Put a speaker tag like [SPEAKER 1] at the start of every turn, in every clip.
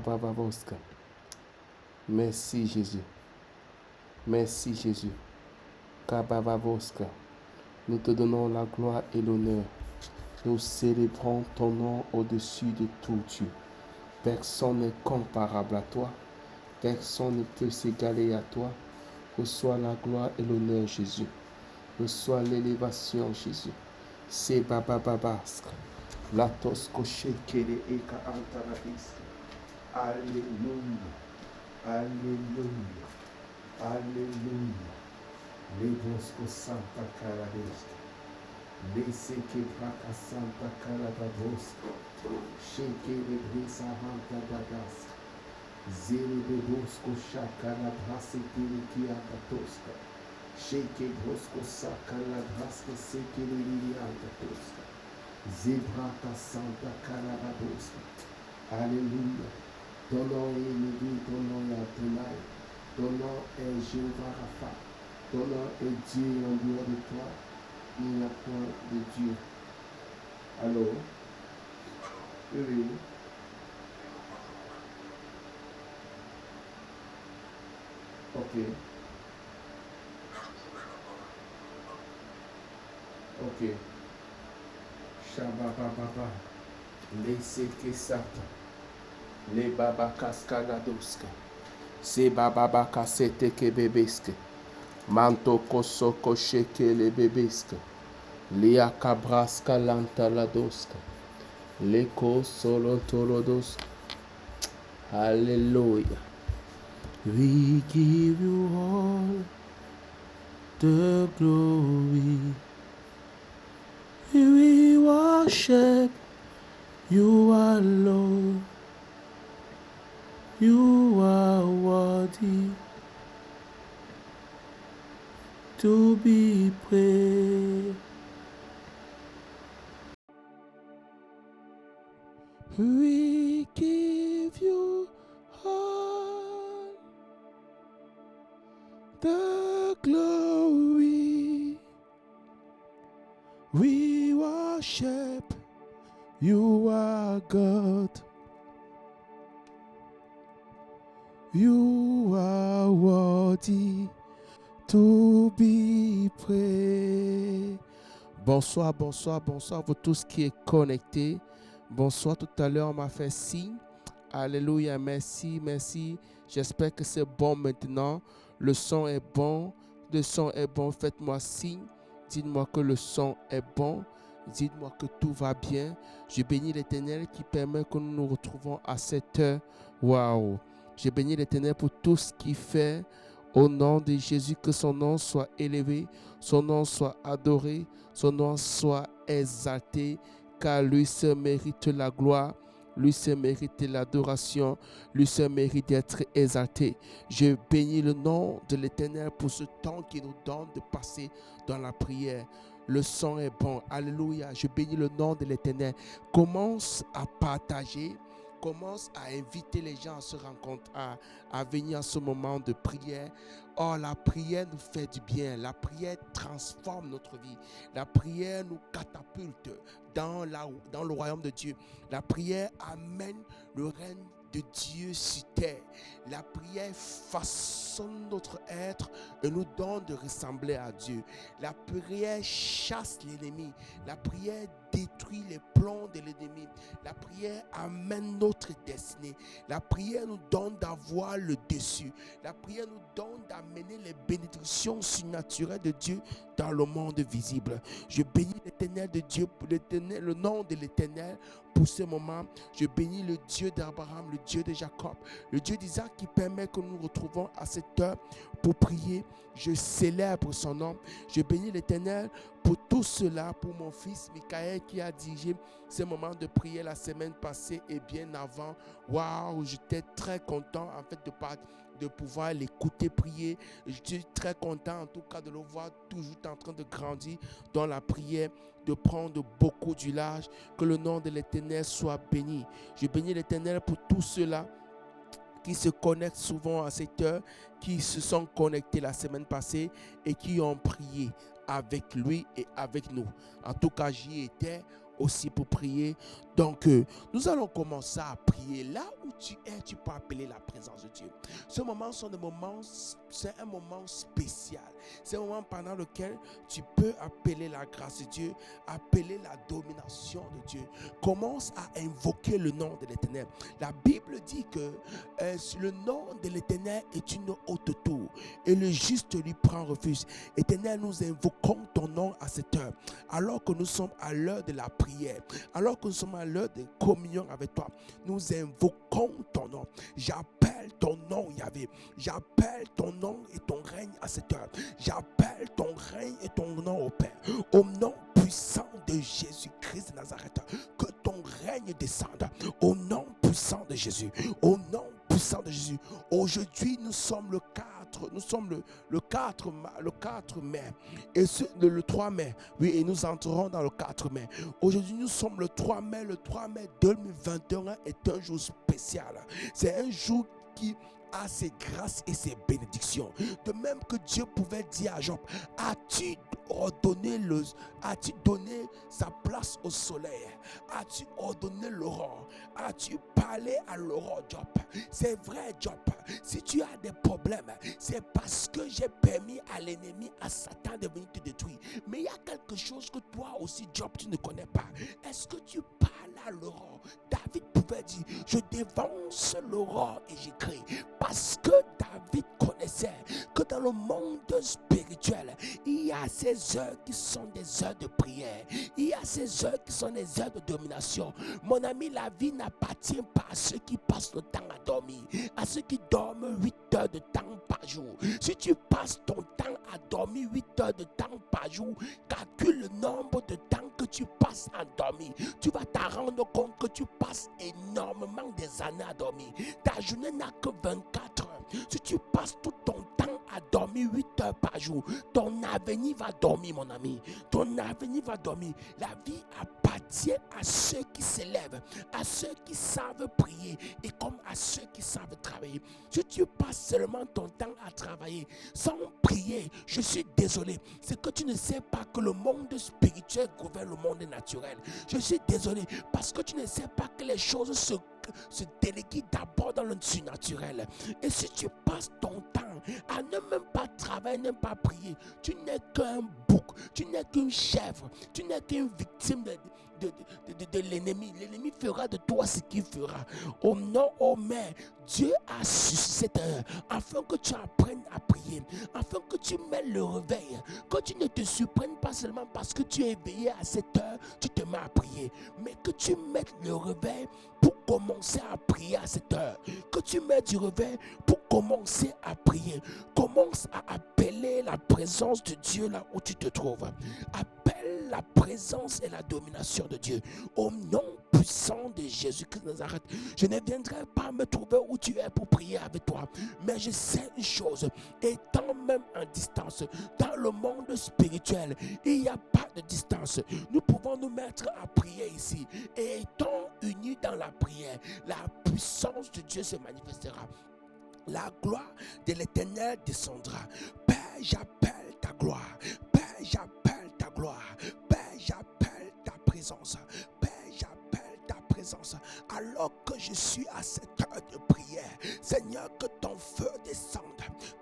[SPEAKER 1] Kababavoska. Merci Jésus. Merci Jésus. Kababavoska. Nous te donnons la gloire et l'honneur. Nous célébrons ton nom au-dessus de tout Dieu. Personne n'est comparable à toi. Personne ne peut s'égaler à toi. Reçois la gloire et l'honneur, Jésus. Reçois l'élévation, Jésus. C'est Baba Babaska. Latos Koshekele Eka Antarabis. Alléluia. Alléluia. Alléluia. Lebosco Santa Carabesca. Leseke Braka Santa Carababosca. Shekele Brisa Hanta Bagaska. Zele Bebosco Shakara Brasekele Kiakatoska. Sheke Brosco Sakala Braske Sekele Liliantatoska. Zebraka Santa Carababosca. Alléluia. Ton nom est élevé, ton nom est Adonai. Ton nom est Jéhovah Rapha. Ton nom est Dieu en dehors de toi. Il n'y a point de Dieu. Allô? Oui. Ok. Ok. Shabababa. Leseke Sata. Le Baba Kaskanadoska. Se Baba Kasete Kebebeske. Manto Kosoko Sheke le Bebeske. Lia Kabraska Lanta Ladoska. Leko Solo Tolodoska. Hallelujah. We give you all the glory. We worship you alone. You are worthy to be praised. We give you all the glory. We worship you are God. You are worthy to be praised. Bonsoir, bonsoir, bonsoir vous tous qui êtes connectés. Bonsoir, tout à l'heure on m'a fait signe. Alléluia, merci, merci. J'espère que c'est bon maintenant. Le son est bon. Le son est bon. Faites-moi signe. Dites-moi que le son est bon. Dites-moi que tout va bien. Je bénis l'Éternel qui permet que nous nous retrouvons à cette heure. Waouh! Je bénis l'Éternel pour tout ce qu'il fait. Au nom de Jésus, que son nom soit élevé, son nom soit adoré, son nom soit exalté, car lui se mérite la gloire, lui se mérite l'adoration, lui se mérite d'être exalté. Je bénis le nom de l'Éternel pour ce temps qu'il nous donne de passer dans la prière. Le son est bon. Alléluia. Je bénis le nom de l'Éternel. Commence à partager. Commence à inviter les gens à se rencontrer, à venir à ce moment de prière. Oh, la prière nous fait du bien. La prière transforme notre vie. La prière nous catapulte dans le royaume de Dieu. La prière amène le règne de Dieu sur terre. La prière façonne notre être et nous donne de ressembler à Dieu. La prière chasse l'ennemi. La prière détruit les plans de l'ennemi. La prière amène notre destinée. La prière nous donne d'avoir le dessus. La prière nous donne d'amener les bénédictions surnaturelles de Dieu dans le monde visible. Je bénis l'Éternel de Dieu, le nom de l'Éternel pour ce moment. Je bénis le Dieu d'Abraham, le Dieu de Jacob, le Dieu d'Isaac qui permet que nous nous retrouvons à cette heure pour prier. Je célèbre son nom. Je bénis l'Éternel pour tout cela, pour mon fils Michael qui a dirigé ce moment de prière la semaine passée et bien avant. Waouh, j'étais très content en fait de pouvoir l'écouter prier. Je suis très content en tout cas de le voir toujours en train de grandir dans la prière, de prendre beaucoup du large. Que le nom de l'Éternel soit béni. Je bénis l'Éternel pour tout cela qui se connectent souvent à cette heure, qui se sont connectés la semaine passée et qui ont prié avec lui et avec nous. En tout cas, j'y étais aussi pour prier. Donc, nous allons commencer à prier. Là où tu es, tu peux appeler la présence de Dieu. Ce moment sont des moments, c'est un moment spécial. C'est un moment pendant lequel tu peux appeler la grâce de Dieu, appeler la domination de Dieu. Commence à invoquer le nom de l'Éternel. La Bible dit que le nom de l'Éternel est une haute tour et le juste lui prend refuge. Éternel, nous invoquons ton nom à cette heure, alors que nous sommes à l'heure de la prière, alors que nous sommes à l'heure de communion avec toi. Nous invoquons ton nom. J'appelle ton nom, Yahvé. J'appelle ton nom et ton règne à cette heure. J'appelle ton règne et ton nom au Père. Au nom puissant de Jésus-Christ de Nazareth, que ton règne descende. Au nom puissant de Jésus. Au nom puissant de Jésus. Aujourd'hui, nous sommes le 4. Nous sommes le 4 mai. Et le 3 mai. Oui, et nous entrerons dans le 4 mai. Aujourd'hui, nous sommes le 3 mai. Le 3 mai 2021 est un jour spécial. C'est un jour qui a ses grâces et ses bénédictions. De même que Dieu pouvait dire à Job, as-tu donné sa place au soleil? As-tu ordonné l'aurore? As-tu parlé à l'aurore, Job? C'est vrai, Job. Si tu as des problèmes, c'est parce que j'ai permis à l'ennemi, à Satan de venir te détruire. Mais il y a quelque chose que toi aussi, Job, tu ne connais pas. Est-ce que tu parles à l'aurore? David pouvait dire, je dévance l'aurore et j'écris. Parce que David connaissait que dans le monde spirituel, il y a ces heures qui sont des heures de prière. Il y a ces heures qui sont des heures de domination. Mon ami, la vie n'appartient pas à ceux qui passent le temps à dormir, à ceux qui dorment 8 heures de temps par jour. Si tu passes ton temps à dormir 8 heures de temps par jour, calcule le nombre de temps que tu passes à dormir. Tu vas te rendre compte que tu passes énormément des années à dormir. Ta journée n'a que 24 heures. Si tu passes tout ton temps à dormir 8 heures par jour, ton avenir va dormir, mon ami. Ton avenir va dormir. La vie appartient à ceux qui s'élèvent, à ceux qui savent prier et comme à ceux qui savent travailler. Si tu passes seulement ton temps à travailler sans prier, je suis désolé. C'est que tu ne sais pas que le monde spirituel gouverne le monde naturel. Je suis désolé parce que tu ne sais pas que les choses se déléguent d'abord dans le surnaturel. Et si tu passes ton temps à ne même pas travailler, ne pas prier, tu n'es qu'un bouc, tu n'es qu'une chèvre, tu n'es qu'une victime de l'ennemi. L'ennemi fera de toi ce qu'il fera. Au nom, au Mère, Dieu a suscité cette heure afin que tu apprennes à prier, afin que tu mettes le réveil, que tu ne te surprennes pas seulement parce que tu es éveillé à cette heure, tu te mets à prier, mais que tu mettes le réveil pour commencer à prier à cette heure, que tu mettes du réveil pour commencer à prier. Commence à appeler la présence de Dieu là où tu te trouves. Appelle la présence et la domination de Dieu au nom puissant de Jésus-Christ de Nazareth. Je ne viendrai pas me trouver où tu es pour prier avec toi, mais je sais une chose, étant même en distance dans le monde spirituel, il n'y a pas de distance. Nous pouvons nous mettre à prier ici et étant unis dans la prière, la puissance de Dieu se manifestera. La gloire de l'Éternel descendra. Père, j'appelle ta gloire. Père, j'appelle ta gloire. Père, j'appelle ta présence. Père, j'appelle ta présence. Alors que je suis à cette heure de prière, Seigneur, que ton feu descende.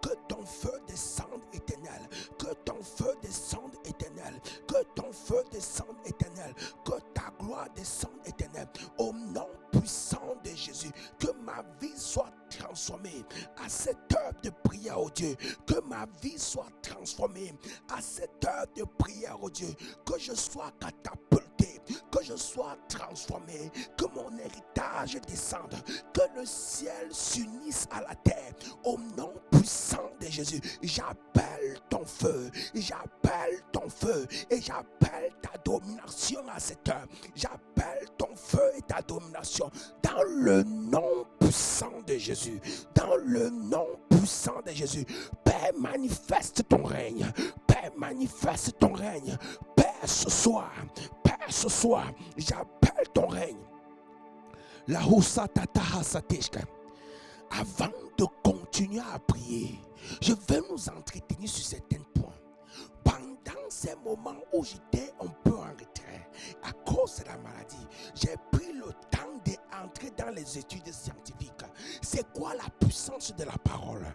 [SPEAKER 1] Que ton feu descende, Éternel. Que ton feu descende, Éternel. Que ton feu descende, Éternel. Que ta gloire descende, Éternel. Au nom puissant de Jésus, que ma vie soit transformée à cette heure de prière au Dieu, que ma vie soit transformée à cette heure de prière au Dieu, que je sois catapulté, que je sois transformé, que mon héritage descende, que le ciel s'unisse à la terre au nom puissant de Jésus. J'appelle ton feu, j'appelle ton feu et j'appelle ta domination à cette heure. J'appelle ton feu et ta domination dans le nom puissant de Jésus, dans le nom puissant de Jésus. Père, manifeste ton règne. Père, manifeste ton règne. Père, ce soir, j'appelle ton règne. La avant de continuer à prier, je vais nous entretenir sur certains points. Pendant ces moments où j'étais un peu en retrait à cause de la maladie, j'ai pris le temps d'entrer dans les études scientifiques. C'est quoi la puissance de la parole?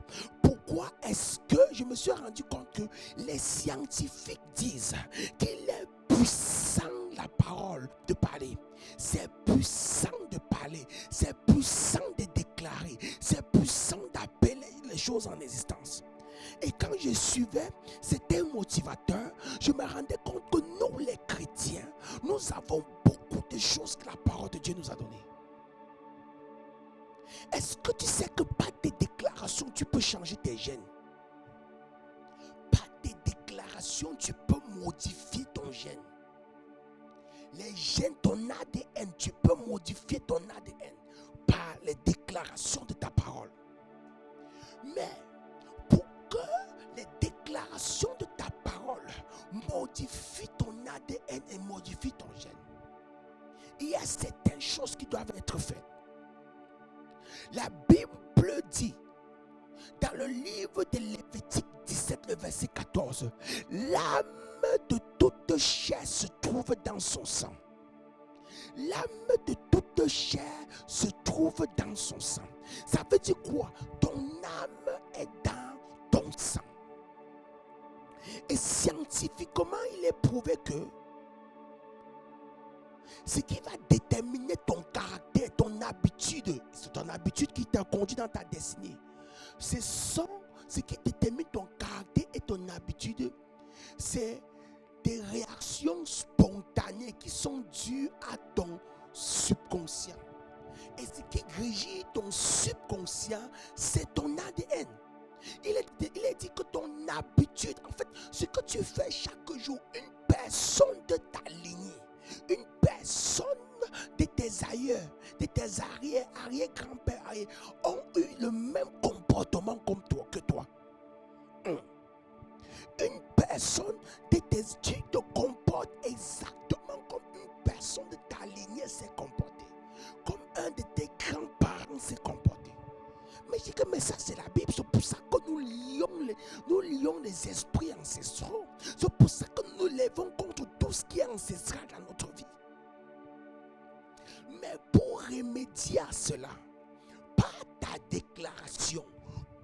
[SPEAKER 1] Pourquoi est-ce que je me suis rendu compte que les scientifiques disent qu'il est puissant la parole de parler? C'est puissant de parler, c'est puissant de déclarer, c'est puissant d'appeler les choses en existence. Et quand je suivais, c'était motivateur, je me rendais compte que nous les chrétiens, nous avons beaucoup de choses que la parole de Dieu nous a données. Est-ce que tu sais que par tes déclarations, tu peux changer tes gènes? Par tes déclarations, tu peux modifier ton gène. Les gènes, ton ADN, tu peux modifier ton ADN par les déclarations de ta parole. Mais pour que les déclarations de ta parole modifient ton ADN et modifient ton gène, il y a certaines choses qui doivent être faites. La Bible dit, dans le livre de Lévitique 17, le verset 14, l'âme de toute chair se trouve dans son sang. L'âme de toute chair se trouve dans son sang. Ça veut dire quoi? Ton âme est dans ton sang. Et scientifiquement, il est prouvé que ce qui va déterminer ton caractère, ton habitude, c'est ton habitude qui t'a conduit dans ta destinée. Ce qui détermine ton caractère et ton habitude, c'est des réactions spontanées qui sont dues à ton subconscient. Et ce qui régit ton subconscient, c'est ton ADN. Il est dit que ton habitude, en fait, ce que tu fais chaque jour, une personne de ta lignée, une personne de tes aïeux, de tes arrière-grands-pères ont eu le même comportement comme toi, que toi. Une personne de tes tu te comportes exactement comme une personne de ta lignée s'est comportée, comme un de tes grands-parents s'est comporté. Mais je dis que mais ça c'est la Bible, c'est pour ça que nous lions les esprits ancestraux. C'est pour ça que nous levons contre tout ce qui est ancestral dans notre vie. Mais pour remédier à cela, par ta déclaration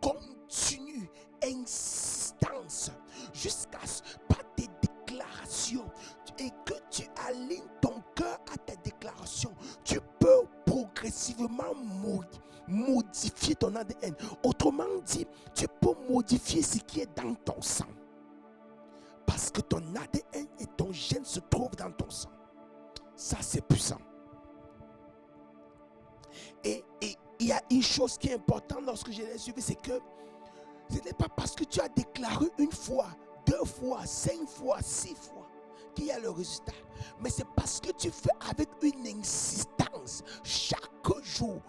[SPEAKER 1] continue, insistance, jusqu'à par tes déclarations, et que tu alignes ton cœur à tes déclarations, tu peux progressivement modifier ton ADN. Autrement dit, tu peux modifier ce qui est dans ton sang. Parce que ton ADN et ton gène se trouvent dans ton sang. Ça, c'est puissant. Et il y a une chose qui est importante lorsque je l'ai suivi, c'est que ce n'est pas parce que tu as déclaré une fois, 2 fois, 5 fois, 6 fois qu'il y a le résultat. Mais c'est parce que tu fais avec une insistance chaque jour.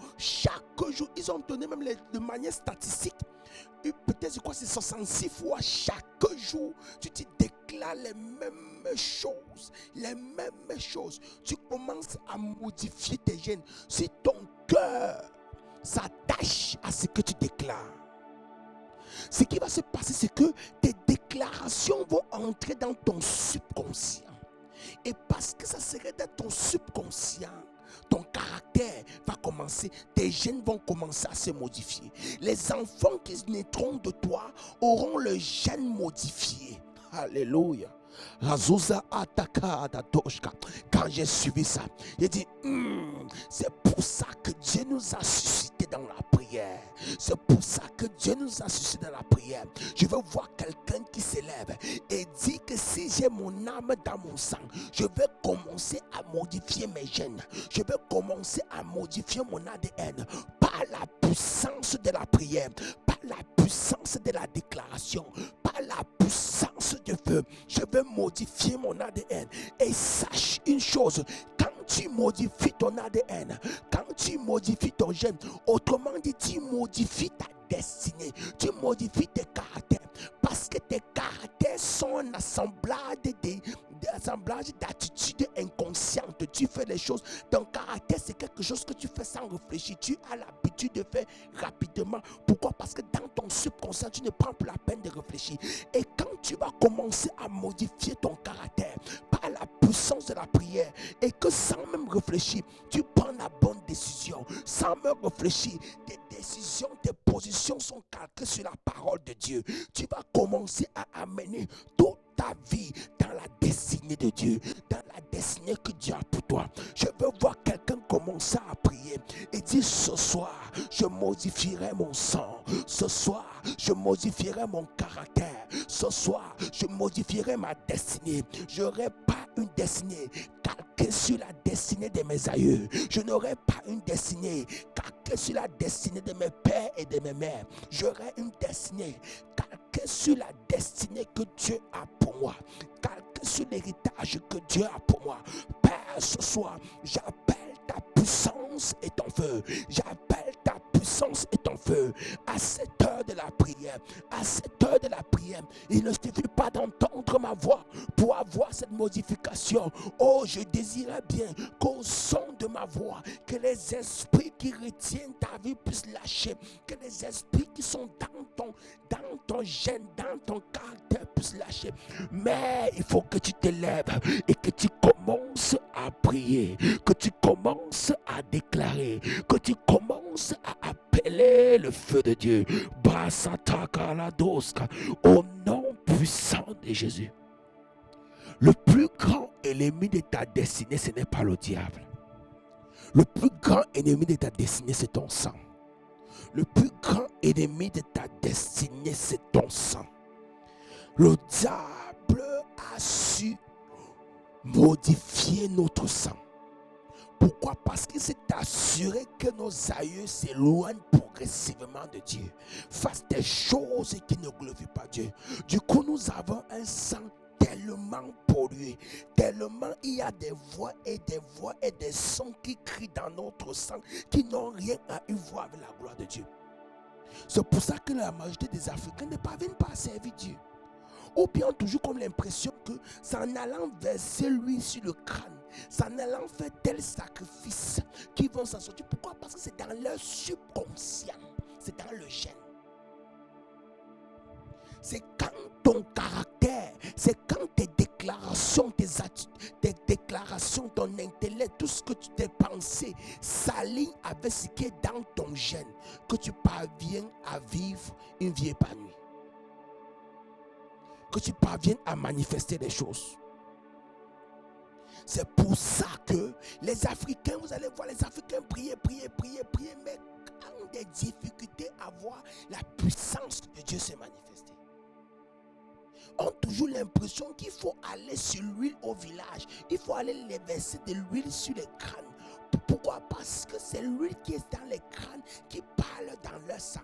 [SPEAKER 1] Ils ont donné même de manière statistique. Peut-être je crois que c'est 66 fois chaque jour. Tu te déclares les mêmes choses. Tu commences à modifier tes gènes. Si ton cœur s'attache à ce que tu déclares, ce qui va se passer, c'est que tes déclarations vont entrer dans ton subconscient. Et parce que ça serait dans ton subconscient, ton caractère va commencer, tes gènes vont commencer à se modifier. Les enfants qui naîtront de toi auront le gène modifié. Alléluia. Quand j'ai suivi ça, j'ai dit, c'est pour ça que Dieu nous a suscité dans la prière. C'est pour ça que Dieu nous a suscité dans la prière. Je veux voir quelqu'un qui s'élève et dit que si j'ai mon âme dans mon sang, je vais commencer à modifier mes gènes. Je vais commencer à modifier mon ADN par la puissance de la prière, par la puissance de la déclaration, par la puissance de feu. Je vais modifier mon ADN. Et sache une chose, quand tu modifies ton ADN, quand tu modifies ton gène, autrement dit, tu modifies ta destinée, tu modifies tes caractères, parce que tes caractères sont un assemblage d'attitudes inconscientes. Tu fais les choses, ton caractère c'est quelque chose que tu fais sans réfléchir, tu as l'habitude de faire rapidement. Pourquoi? Parce que dans ton subconscient tu ne prends plus la peine de réfléchir. Et quand tu vas commencer à modifier ton caractère par la puissance de la prière, et que sans même réfléchir tu prends la bonne décision, sans même réfléchir, tes décisions sont calqués sur la parole de Dieu, tu vas commencer à amener toute ta vie dans la destinée de Dieu, dans la destinée que Dieu a pour toi. Je veux voir quelqu'un commencer à prier et dire: ce soir, je modifierai mon sang. Ce soir, je modifierai mon caractère. Ce soir, je modifierai ma destinée. Je n'aurai pas une destinée calquée sur la destinée de mes aïeux. Je n'aurai pas une destinée calquée sur la destinée de mes pères et de mes mères. J'aurai une destinée calquée sur la destinée que Dieu a pour moi, calquée sur l'héritage que Dieu a pour moi. Père, ce soir, j'appelle ta puissance et ton feu. J'appelle ta puissance et ton feu à cette heure de la prière. À cette heure de la prière, il ne suffit pas d'entendre ma voix pour avoir cette modification. Oh, je désirais bien qu'au son de ma voix, que les esprits qui retiennent ta vie puissent lâcher, que les esprits qui sont dans ton gène, dans ton caractère puissent lâcher. Mais il faut que tu te lèves et que tu commences à prier, que tu commences à déclarer, que tu commences à appeler le feu de Dieu. Au nom puissant de Jésus. Le plus grand ennemi de ta destinée, ce n'est pas le diable. Le plus grand ennemi de ta destinée, c'est ton sang. Le plus grand ennemi de ta destinée, c'est ton sang. Le diable a su modifier notre sang. Pourquoi? Parce qu'il s'est assuré que nos aïeux s'éloignent progressivement de Dieu, fassent des choses qui ne glorifient pas Dieu. Du coup, nous avons un sang tellement pollué, tellement il y a des voix et des sons qui crient dans notre sang, qui n'ont rien à y voir avec la gloire de Dieu. C'est pour ça que la majorité des Africains ne parviennent pas à servir Dieu. Ou bien toujours comme l'impression que c'est en allant verser l'huile sur le crâne, c'est en allant faire tel sacrifice qu'ils vont s'en sortir. Pourquoi? Parce que c'est dans leur subconscient, c'est dans le gène. C'est quand ton caractère, c'est quand tes déclarations, tes attitudes, tes déclarations, ton intellect, tout ce que tu t'es pensé s'aligne avec ce qui est dans ton gène, que tu parviens à vivre une vie épanouie. Que tu parviennes à manifester des choses. C'est pour ça que les Africains, vous allez voir les Africains prier, mais quand des difficultés à voir la puissance de Dieu se manifester, ont toujours l'impression qu'il faut aller sur l'huile au village, il faut aller les verser de l'huile sur les crânes. Pourquoi? Parce que c'est l'huile qui est dans les crânes qui parle dans leur sang.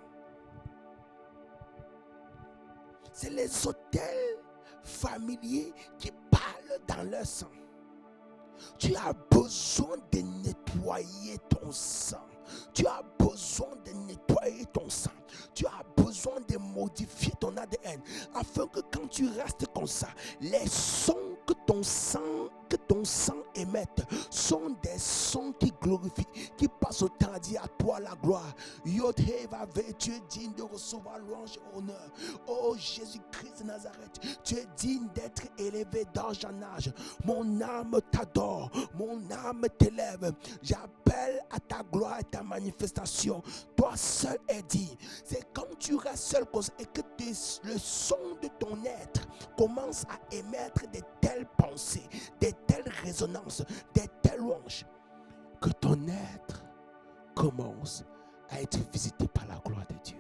[SPEAKER 1] C'est les autels familiers qui parlent dans leur sang. Tu as besoin de nettoyer ton sang. Tu as besoin de nettoyer ton sang. Tu as besoin de modifier ton ADN afin que quand tu restes comme ça, les sons que ton sang émette sont des sons qui glorifient, qui passent au temps à dire à toi la gloire. Yod-Hé-Vav, tu es digne de recevoir louange et honneur. Oh Jésus-Christ de Nazareth, tu es digne d'être élevé d'âge en âge. Mon âme t'adore, mon âme t'élève. J'appelle à ta gloire et ta manifestation. Toi seul est dit. C'est quand tu restes seul et que le son de ton être commence à émettre de telles pensées, de telles résonances, de telles louanges, que ton être commence à être visité par la gloire de Dieu.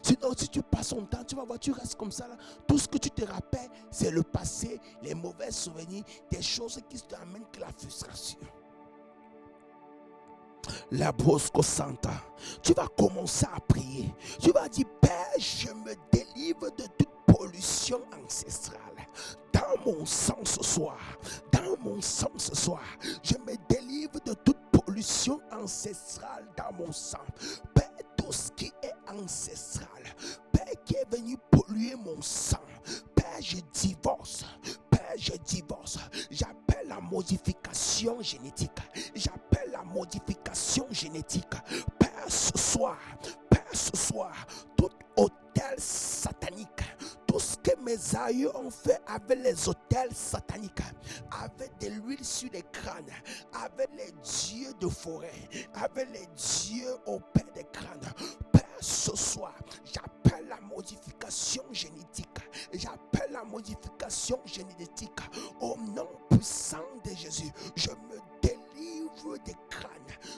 [SPEAKER 1] Sinon, si tu passes ton temps, tu vas voir, tu restes comme ça là. Tout ce que tu te rappelles, c'est le passé, les mauvais souvenirs, des choses qui t'amènent que la frustration. La Brosco Santa, tu vas commencer à prier. Tu vas dire: Père, je me délivre de toute pollution ancestrale. Dans mon sang ce soir, dans mon sang ce soir, je me délivre de toute pollution ancestrale dans mon sang. Père, tout ce qui est ancestral, Père, qui est venu polluer mon sang, Père, je divorce. Père, je divorce. J'appelle la modification génétique. J'appelle la modification génétique. Père, ce soir, tout hôtel satanique, tout ce que mes aïeux ont fait avec les hôtels sataniques, avec de l'huile sur les crânes, avec les dieux de forêt, avec les dieux au père des crânes, ce soir, j'appelle la modification génétique. J'appelle la modification génétique au nom puissant de Jésus. Je me délivre des crânes.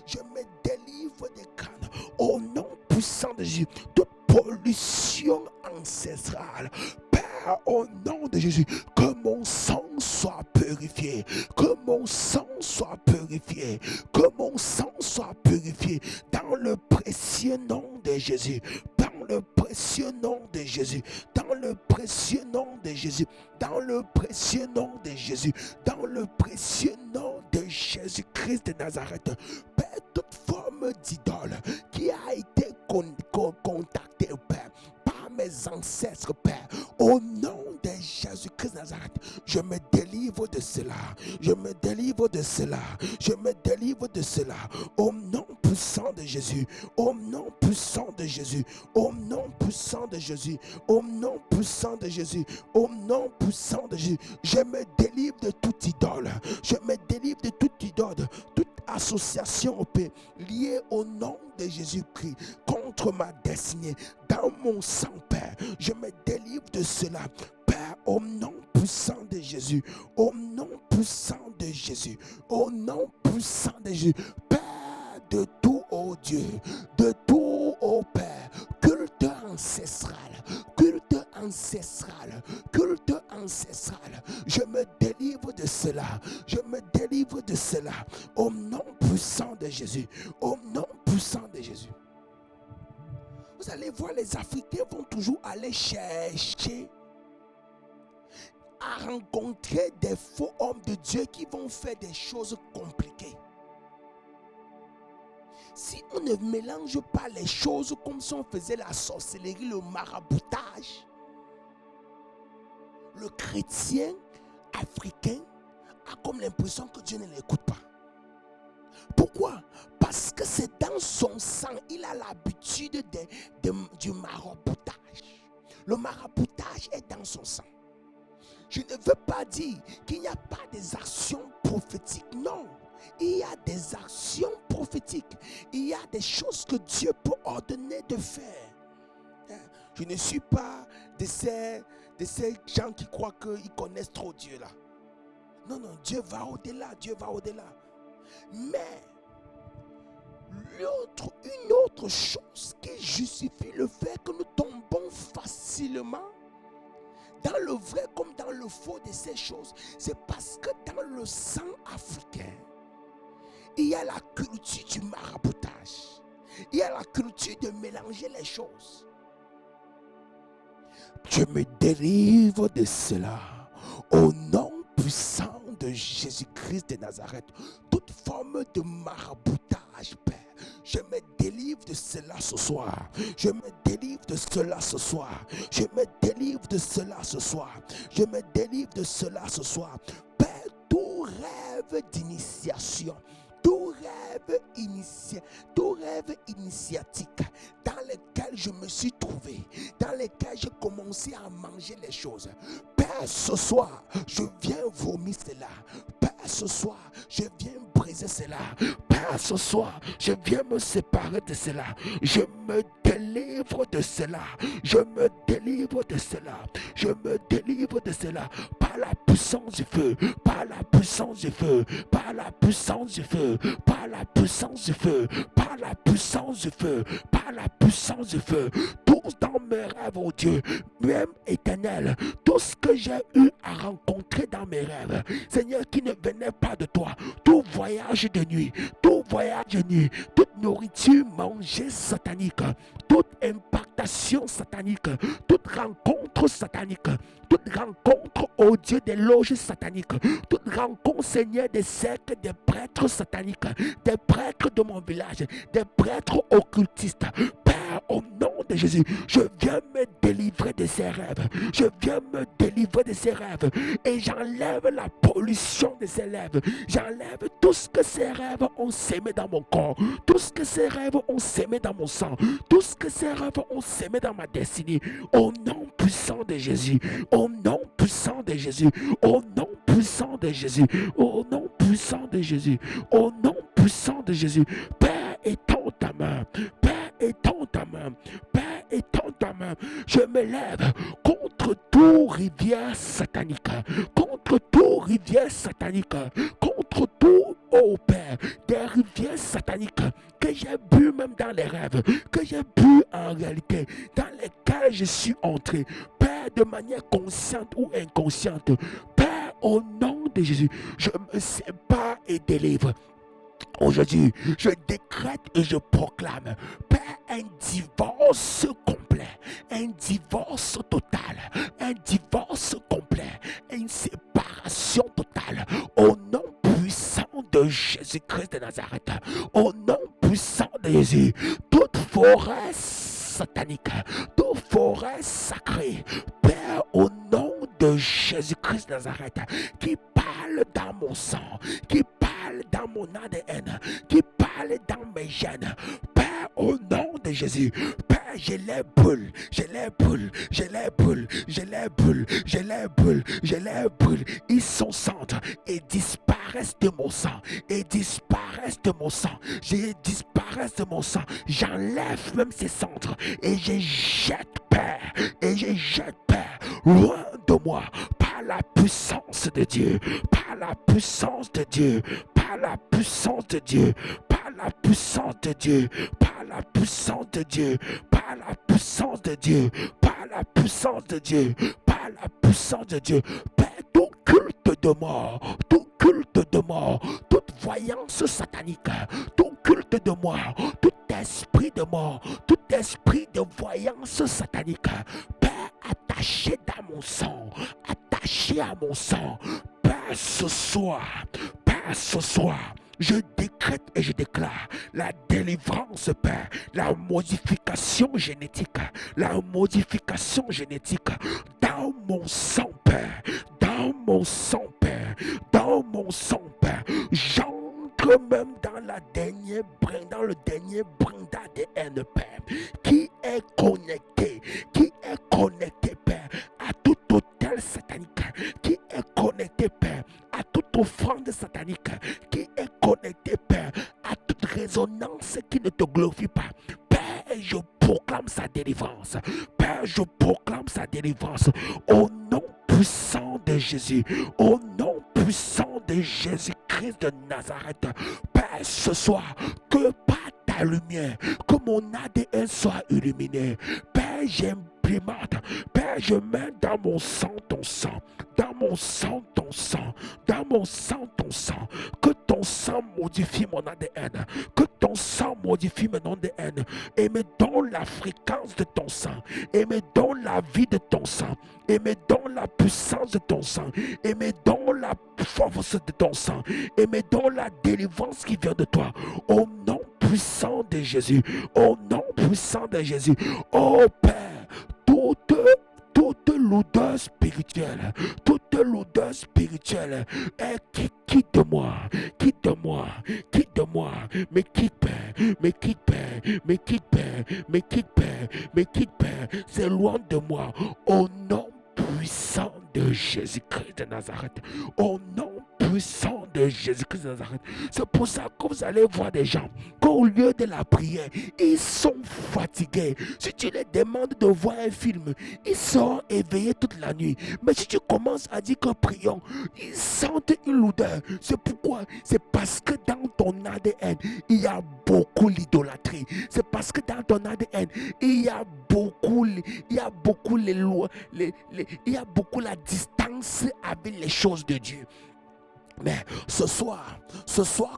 [SPEAKER 1] Je me délivre des crânes au nom puissant de Jésus. Toute pollution ancestrale, Père, au nom de Jésus, que mon sang soit purifié, que mon sang soit purifié, que mon sang soit purifié dans le précieux nom de Jésus, dans le précieux nom de Jésus, dans le précieux nom de Jésus, dans le précieux nom de Jésus, dans le précieux nom de Jésus-Christ de Nazareth. Père, toute forme d'idole qui a été contactée, Père, par mes ancêtres, Père, au nom de Jésus-Christ de Nazareth, je me délivre de cela, je me délivre de cela, je me délivre de cela, au nom puissant de Jésus, au nom puissant de Jésus, au nom puissant de Jésus, au nom puissant de Jésus, au nom puissant de Jésus, je me délivre de toute idole, je me délivre de toute idole, toute association liée au nom de Jésus-Christ contre ma destinée, dans mon sang, Père, je me délivre de cela, Père, au nom puissant de Jésus, au nom puissant de Jésus, au nom puissant de Jésus, Père, de tout, ô Dieu, de tout, ô Père, culte ancestral, culte ancestral, culte ancestral, je me délivre de cela, je me délivre de cela, au nom puissant de Jésus, au nom puissant de Jésus. Vous allez voir, les Africains vont toujours aller chercher à rencontrer des faux hommes de Dieu qui vont faire des choses compliquées. Si on ne mélange pas les choses comme si on faisait la sorcellerie, le maraboutage, le chrétien africain a comme l'impression que Dieu ne l'écoute pas. Pourquoi? Parce que c'est dans son sang. Il a l'habitude du maraboutage. Le maraboutage est dans son sang. Je ne veux pas dire qu'il n'y a pas des actions prophétiques. Non, il y a des actions prophétiques. Il y a des choses que Dieu peut ordonner de faire. Je ne suis pas de ces gens qui croient qu'ils connaissent trop Dieu là. Non, non, Dieu va au-delà, Dieu va au-delà. Mais une autre chose qui justifie le fait que nous tombons facilement dans le vrai comme dans le faux de ces choses, c'est parce que dans le sang africain, il y a la culture du maraboutage. Il y a la culture de mélanger les choses. Je me délivre de cela au nom puissant de Jésus-Christ de Nazareth. Toute forme de maraboutage, Père, je me délivre de cela ce soir. Je me délivre de cela ce soir. Je me délivre de cela ce soir. Je me délivre de cela ce soir. Père, tout rêve d'initiation, tout rêve initiatique dans lequel je me suis trouvé, dans lequel j'ai commencé à manger les choses. Père, ce soir, je viens vomir cela. Père, ce soir, je viens briser cela. Père, ce soir, je viens me séparer de cela. Je me délivre de cela. Je me délivre de cela. Je me délivre de cela. Par la puissance du feu. Par la puissance du feu. Par la puissance du feu. Par la puissance du feu. Par la puissance du feu. Par la puissance du feu. Tous dans mes rêves, oh Dieu, même éternel, tout ce que j'ai eu à rencontrer dans mes rêves, Seigneur, qui ne venait pas de toi, tout voyage de nuit, toute nourriture mangée satanique, toute impactation satanique, toute rencontre satanique, toute rencontre au Dieu des loges sataniques, toute rencontre, Seigneur, des sectes, des prêtres sataniques, des prêtres de mon village, des prêtres occultistes. Père, au nom de Jésus, je viens me délivrer de ces rêves. Je viens me délivrer de ces rêves. Et j'enlève la pollution de ces rêves. J'enlève tout ce que ces rêves ont sémé dans mon corps. Tout ce que ces rêves ont sémé dans mon sang. Tout ce que ces rêves ont sémé dans ma destinée. Au nom puissant de Jésus. Au nom puissant de Jésus. Au nom puissant de Jésus. Au nom puissant de Jésus. Au nom puissant de Jésus. Père, étends ta main. Père, étends ta main. Père,
[SPEAKER 2] mains, je me lève contre toute rivière satanique, contre toute rivière satanique, contre tout, oh Père, des rivières sataniques que j'ai bu même dans les rêves, que j'ai bu en réalité, dans lesquelles je suis entré, Père, de manière consciente ou inconsciente. Père, au nom de Jésus, je me sépare et délivre. Aujourd'hui, je décrète et je proclame, Père, un divorce complet, un divorce total, un divorce complet, une séparation totale, au nom puissant de Jésus-Christ de Nazareth, au nom puissant de Jésus, toute forêt satanique, toute forêt sacrée, Père, au nom de Jésus-Christ de Nazareth, qui parle dans mon sang, qui parle dans mon ADN, qui parle dans mes gènes, Père, au nom de Jésus, Père, je les brûle, je les brûle, je les brûle, je les brûle, je les brûle, je les brûle. Ils sont cendres et disparaissent de mon sang, et disparaissent de mon sang, je disparaissent de mon sang. J'enlève même ces cendres et je jette, Père, et je jette, Père, loin de moi, par la puissance de Dieu, par la puissance de Dieu, par la puissance de Dieu, par la puissance de Dieu, par la puissance de Dieu, par la puissance de Dieu, par la puissance de Dieu, par la puissance de Dieu. Père, tout culte de mort, tout culte de mort, toute voyance satanique, tout culte de mort, tout esprit de mort, tout esprit de voyance satanique, Père, attaché dans mon sang, attaché à mon sang, Père, ce soir, Père, ce soir, je décrète et je déclare la délivrance, Père, la modification génétique dans mon sang, Père, dans mon sang, Père, dans mon sang, Père. J'entre même dans le dernier brin d'ADN, Père, qui est connecté, Père, à tout hôtel satanique, qui est connecté, Père, à toute offrande satanique, qui est connecté, Père, à toute résonance qui ne te glorifie pas. Père, je proclame sa délivrance. Père, je proclame sa délivrance au nom puissant de Jésus, au nom puissant de Jésus-Christ de Nazareth. Père, ce soir, que par ta lumière, que mon ADN soit illuminé. Père, j'implémente, Père, je mets dans mon sang ton sang, dans mon sang ton sang, dans mon sang ton sang, que ton sang modifie mon ADN, que ton sang modifie mon ADN, et me donne la fréquence de ton sang, et me donne la vie de ton sang, et me donne la puissance de ton sang, et me donne la force de ton sang, et me donne la délivrance qui vient de toi, au nom puissant de Jésus, au nom puissant de Jésus. Oh Père, toute l'odeur spirituelle, quitte moi, mais quitte Père, c'est loin de moi, au nom puissant de Jésus-Christ de Nazareth, au nom puissant de Jésus-Christ de Nazareth. C'est pour ça que vous allez voir des gens qu'au lieu de la prière, ils sont fatigués. Si tu les demandes de voir un film, ils sont éveillés toute la nuit. Mais si tu commences à dire que prions, ils sentent une odeur. C'est pourquoi? C'est parce que dans ton ADN, il y a beaucoup l'idolâtrie. C'est parce que dans ton ADN, il y a beaucoup la distance avec les choses de Dieu. Mais ce soir,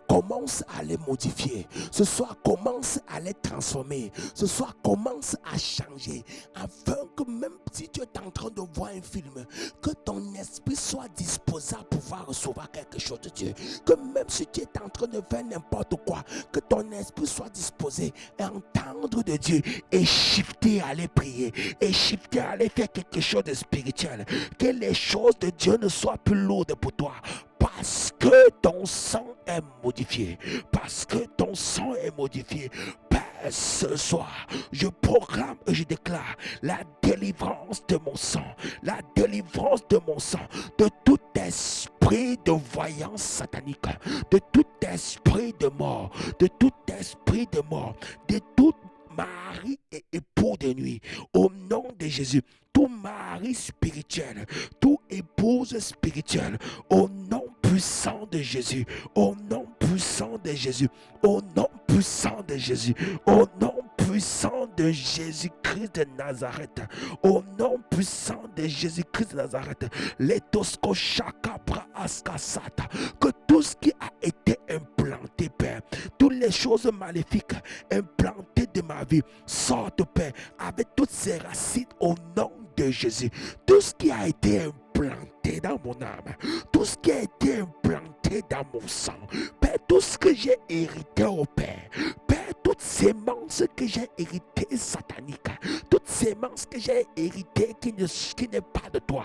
[SPEAKER 2] commence à les modifier. Ce soir, commence à les transformer. Ce soir, commence à changer. Afin que même si tu es en train de voir un film, que ton esprit soit disposé à pouvoir recevoir quelque chose de Dieu. Que même si tu es en train de faire n'importe quoi, que ton esprit soit disposé à entendre de Dieu et shifter à aller prier. Et shifter à aller faire quelque chose de spirituel. Que les choses de Dieu ne soient plus lourdes pour toi. Parce que ton sang est modifié. Parce que ton sang est modifié. Père, ce soir, je proclame et je déclare la délivrance de mon sang. La délivrance de mon sang. De tout esprit de voyance satanique. De tout esprit de mort. De tout esprit de mort. De tout mari et époux de nuit. Au nom Jésus, tout mari spirituel, tout épouse spirituelle, au nom puissant de Jésus, au nom puissant de Jésus, au nom puissant de Jésus, au nom puissant de Jésus-Christ de Nazareth, au nom puissant de Jésus-Christ de Nazareth, Letosko Shakabra Askasata, que tout ce qui a été implanté, Père, toutes les choses maléfiques implantées de ma vie sortent, Père, avec toutes ces racines au nom de Jésus. Tout ce qui a été implanté dans mon âme, tout ce qui a été implanté dans mon sang, Père, tout ce que j'ai hérité au Père, Père, toutes ces semences que j'ai héritées sataniques, toutes ces semences que j'ai héritées qui n'est pas de toi,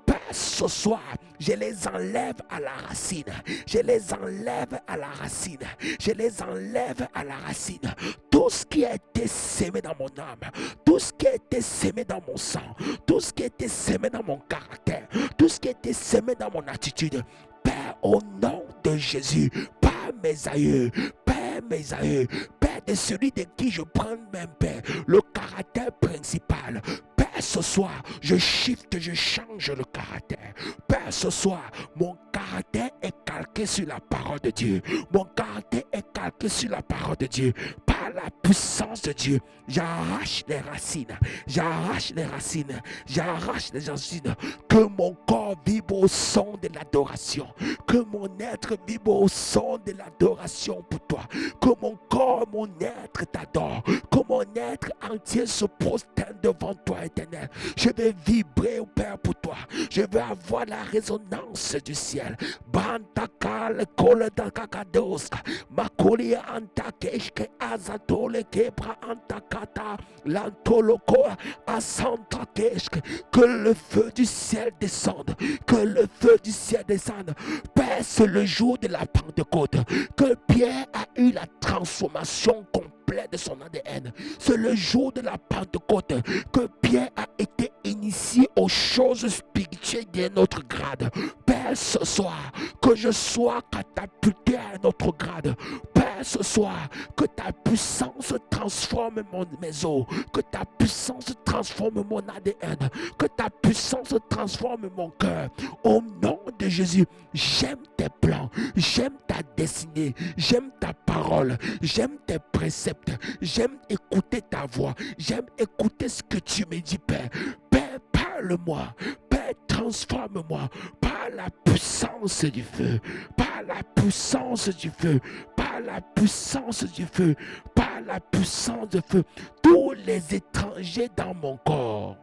[SPEAKER 2] Père, ce soir, je les enlève à la racine, je les enlève à la racine, je les enlève à la racine. Tout ce qui a été sémé dans mon âme, tout ce qui a été sémé dans mon sang, tout ce qui a été sémé dans mon caractère, tout ce qui a été sémé dans mon attitude, Père, au nom de Jésus, Père, mes aïeux, Père, mes aïeux, Père, de celui de qui je prends même, Père, le caractère principal, Père, ce soir, je shift, je change le caractère. Père, ce soir, mon caractère est calqué sur la parole de Dieu. Mon caractère est calqué sur la parole de Dieu. Par la puissance de Dieu, j'arrache les racines, j'arrache les racines, j'arrache les racines. Que mon corps vibre au son de l'adoration. Que mon être vibre au son de l'adoration pour toi. Que mon corps, mon être t'adore. Que mon être entier se prosterne devant toi, éternel. Je vais vibrer, au Père, pour toi. Je vais avoir la résonance du ciel. Bantakal koledakakados, makoli antakeshke azatole kebra antakata, lantoloko asantakeshke. Que le feu du ciel descende. Que le feu du ciel descende. Père, c'est le jour de la Pentecôte. Que Pierre a eu la transformation complète de son ADN. C'est le jour de la Pentecôte que Pierre a été initié aux choses spirituelles d'un autre grade. Père, ce soir, que je sois catapulté à un autre grade. Père, ce soir, que ta puissance transforme mes os, que ta puissance transforme mon ADN, que ta puissance transforme mon cœur. Au nom de Jésus, j'aime tes plans, j'aime ta destinée, j'aime ta parole, j'aime tes préceptes, j'aime écouter ta voix, j'aime écouter ce que tu me dis, Père. Père, parle-moi, Père, transforme-moi par la puissance du feu, par la puissance du feu, par la puissance du feu, par la puissance du feu. Tous les étrangers dans mon corps,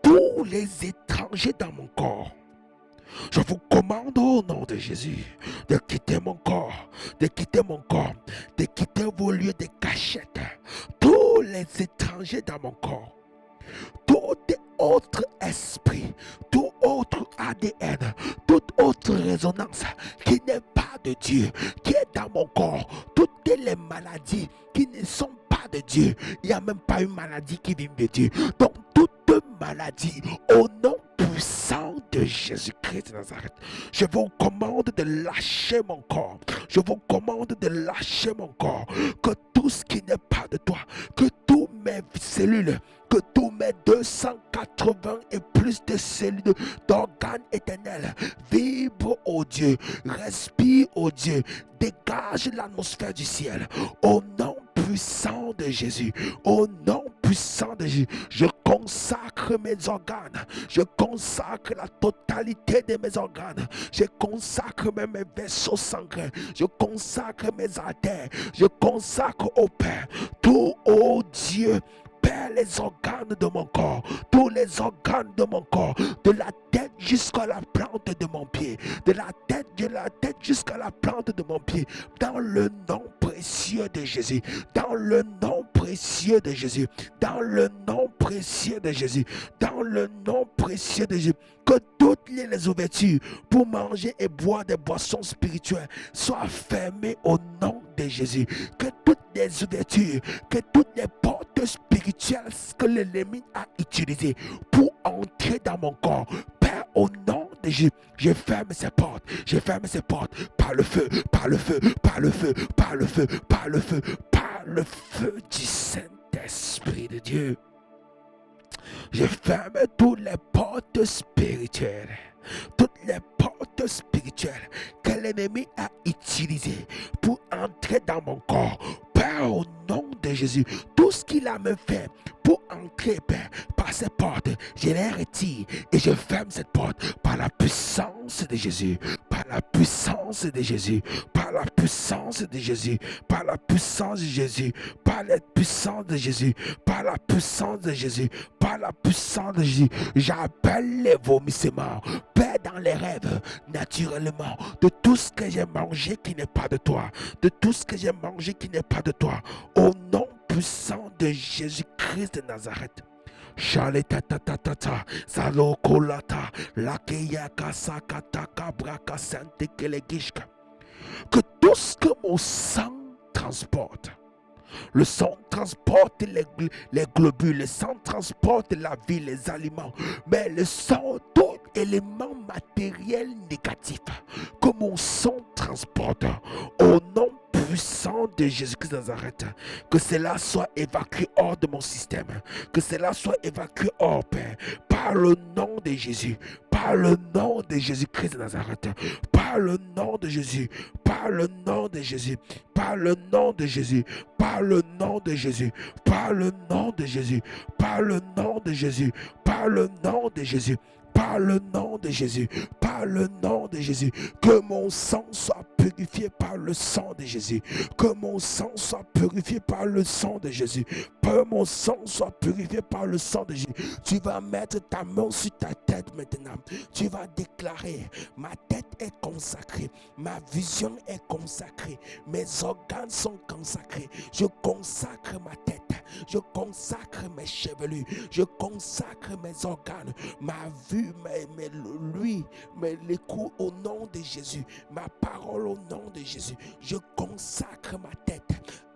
[SPEAKER 2] tous les étrangers dans mon corps, je vous commande au nom de Jésus de quitter mon corps, de quitter mon corps, de quitter vos lieux de cachette. Tous les étrangers dans mon corps, tout autre esprit, tout autre ADN, toute autre résonance qui n'est pas de Dieu, qui est dans mon corps, toutes les maladies qui ne sont pas de Dieu. Il n'y a même pas une maladie qui vient de Dieu. Donc toute maladie, au nom puissant de Jésus-Christ de Nazareth, je vous commande de lâcher mon corps. Je vous commande de lâcher mon corps. Que tout ce qui n'est pas de toi, que tous mes cellules, que tous mes 280 et plus de cellules d'organes éternels vibrent au Dieu, respire au Dieu, dégage l'atmosphère du ciel. Au nom puissant de Jésus, au nom puissant de Jésus, je consacre mes organes, je consacre la totalité de mes organes, je consacre même mes vaisseaux sanguins, je consacre mes artères, je consacre au Père, tout au Dieu. Père, les organes de mon corps, tous les organes de mon corps, de la tête jusqu'à la plante de mon pied, de la tête jusqu'à la plante de mon pied, dans le nom précieux de Jésus, dans le nom précieux de Jésus, dans le nom précieux de Jésus, dans le nom précieux de Jésus, que toutes les ouvertures pour manger et boire des boissons spirituelles soient fermées au nom de Jésus, que toutes les ouvertures, que toutes les portes spirituelles que l'ennemi a utilisées pour entrer dans mon corps, Père, au nom de Jésus, je ferme ces portes, je ferme ces portes par le feu, par le feu, par le feu, par le feu, par le feu, par le feu du Saint-Esprit de Dieu. Je ferme toutes les portes spirituelles. Toutes les portes spirituelles que l'ennemi a utilisées pour entrer dans mon corps. Père, au nom de Jésus, tout ce qu'il a me fait pour entrer, Père, par ces portes, je les retire et je ferme cette porte par la puissance de Jésus, par la puissance de Jésus, par la puissance de Jésus, par la puissance de Jésus, par la puissance de Jésus, par la puissance de Jésus, par la puissance de Jésus. J'appelle les vomissements, Père, dans les rêves, naturellement, de tout ce que j'ai mangé qui n'est pas de toi, de tout ce que j'ai mangé qui n'est pas de toi, au nom puissant de Jésus-Christ de Nazareth. Shaleta tata tata, Zalokolata, Lakeyaka Sakataka Braka Sante Kelegishka. Que tout ce que mon sang transporte, le sang transporte les globules, le sang transporte la vie, les aliments, mais le sang, tout élément matériel négatif que mon sang transporte, au nom puissant de Jésus-Christ de Nazareth, que cela soit évacué hors de mon système, que cela soit évacué hors, Père, par le nom de Jésus, par le nom de Jésus-Christ de Nazareth, par le nom de Jésus, par le nom de Jésus, par le nom de Jésus, par le nom de Jésus, par le nom de Jésus, par le nom de Jésus, par le nom de Jésus, par le nom de Jésus, par le nom de Jésus, que mon sang soit purifié par le sang de Jésus, que mon sang soit purifié par le sang de Jésus, que mon sang soit purifié par le sang de Jésus. Tu vas mettre ta main sur ta tête maintenant, tu vas déclarer: ma tête est consacrée, ma vision est consacrée, mes organes sont consacrés, je consacre ma tête, je consacre mes chevelus, je consacre mes organes, ma vue, les coups au nom de Jésus, ma parole au nom de Jésus. Je consacre ma tête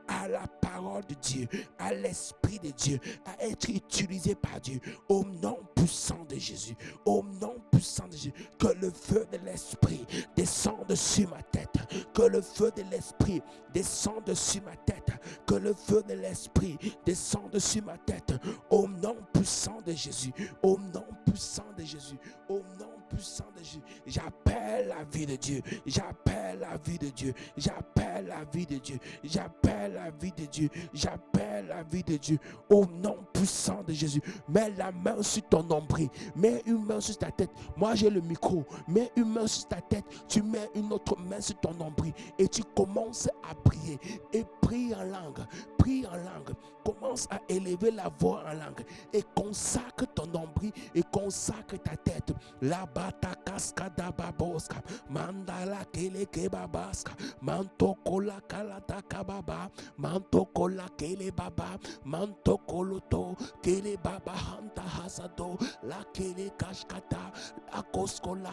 [SPEAKER 2] à la parole de Dieu, à l'Esprit de Dieu, à être utilisé par Dieu, au nom puissant de Jésus, au nom puissant de Jésus. Que le feu de l'Esprit descende sur ma tête, que le feu de l'Esprit descende sur ma tête, que le feu de l'Esprit descende sur ma tête, au nom puissant de Jésus, au nom puissant de Jésus, au nom puissant de Jésus. J'appelle la vie de Dieu, j'appelle la vie de Dieu, j'appelle la vie de Dieu, j'appelle la vie de Dieu, j'appelle la vie de Dieu, au nom puissant de Jésus. Mets la main sur ton nombril, mets une main sur ta tête. Moi j'ai le micro, mets une main sur ta tête, tu mets une autre main sur ton nombril et tu commences à prier. Et prie en langue, prie en langue, commence à élever la voix en langue et consacre ton nombril et consacre ta tête. La bata cascada baboska, mandala kele kebabaska, manto kola kalata kababa, manto kola kele baba, manto koloto kele baba hanta hasado, la kele kashkata, la koskola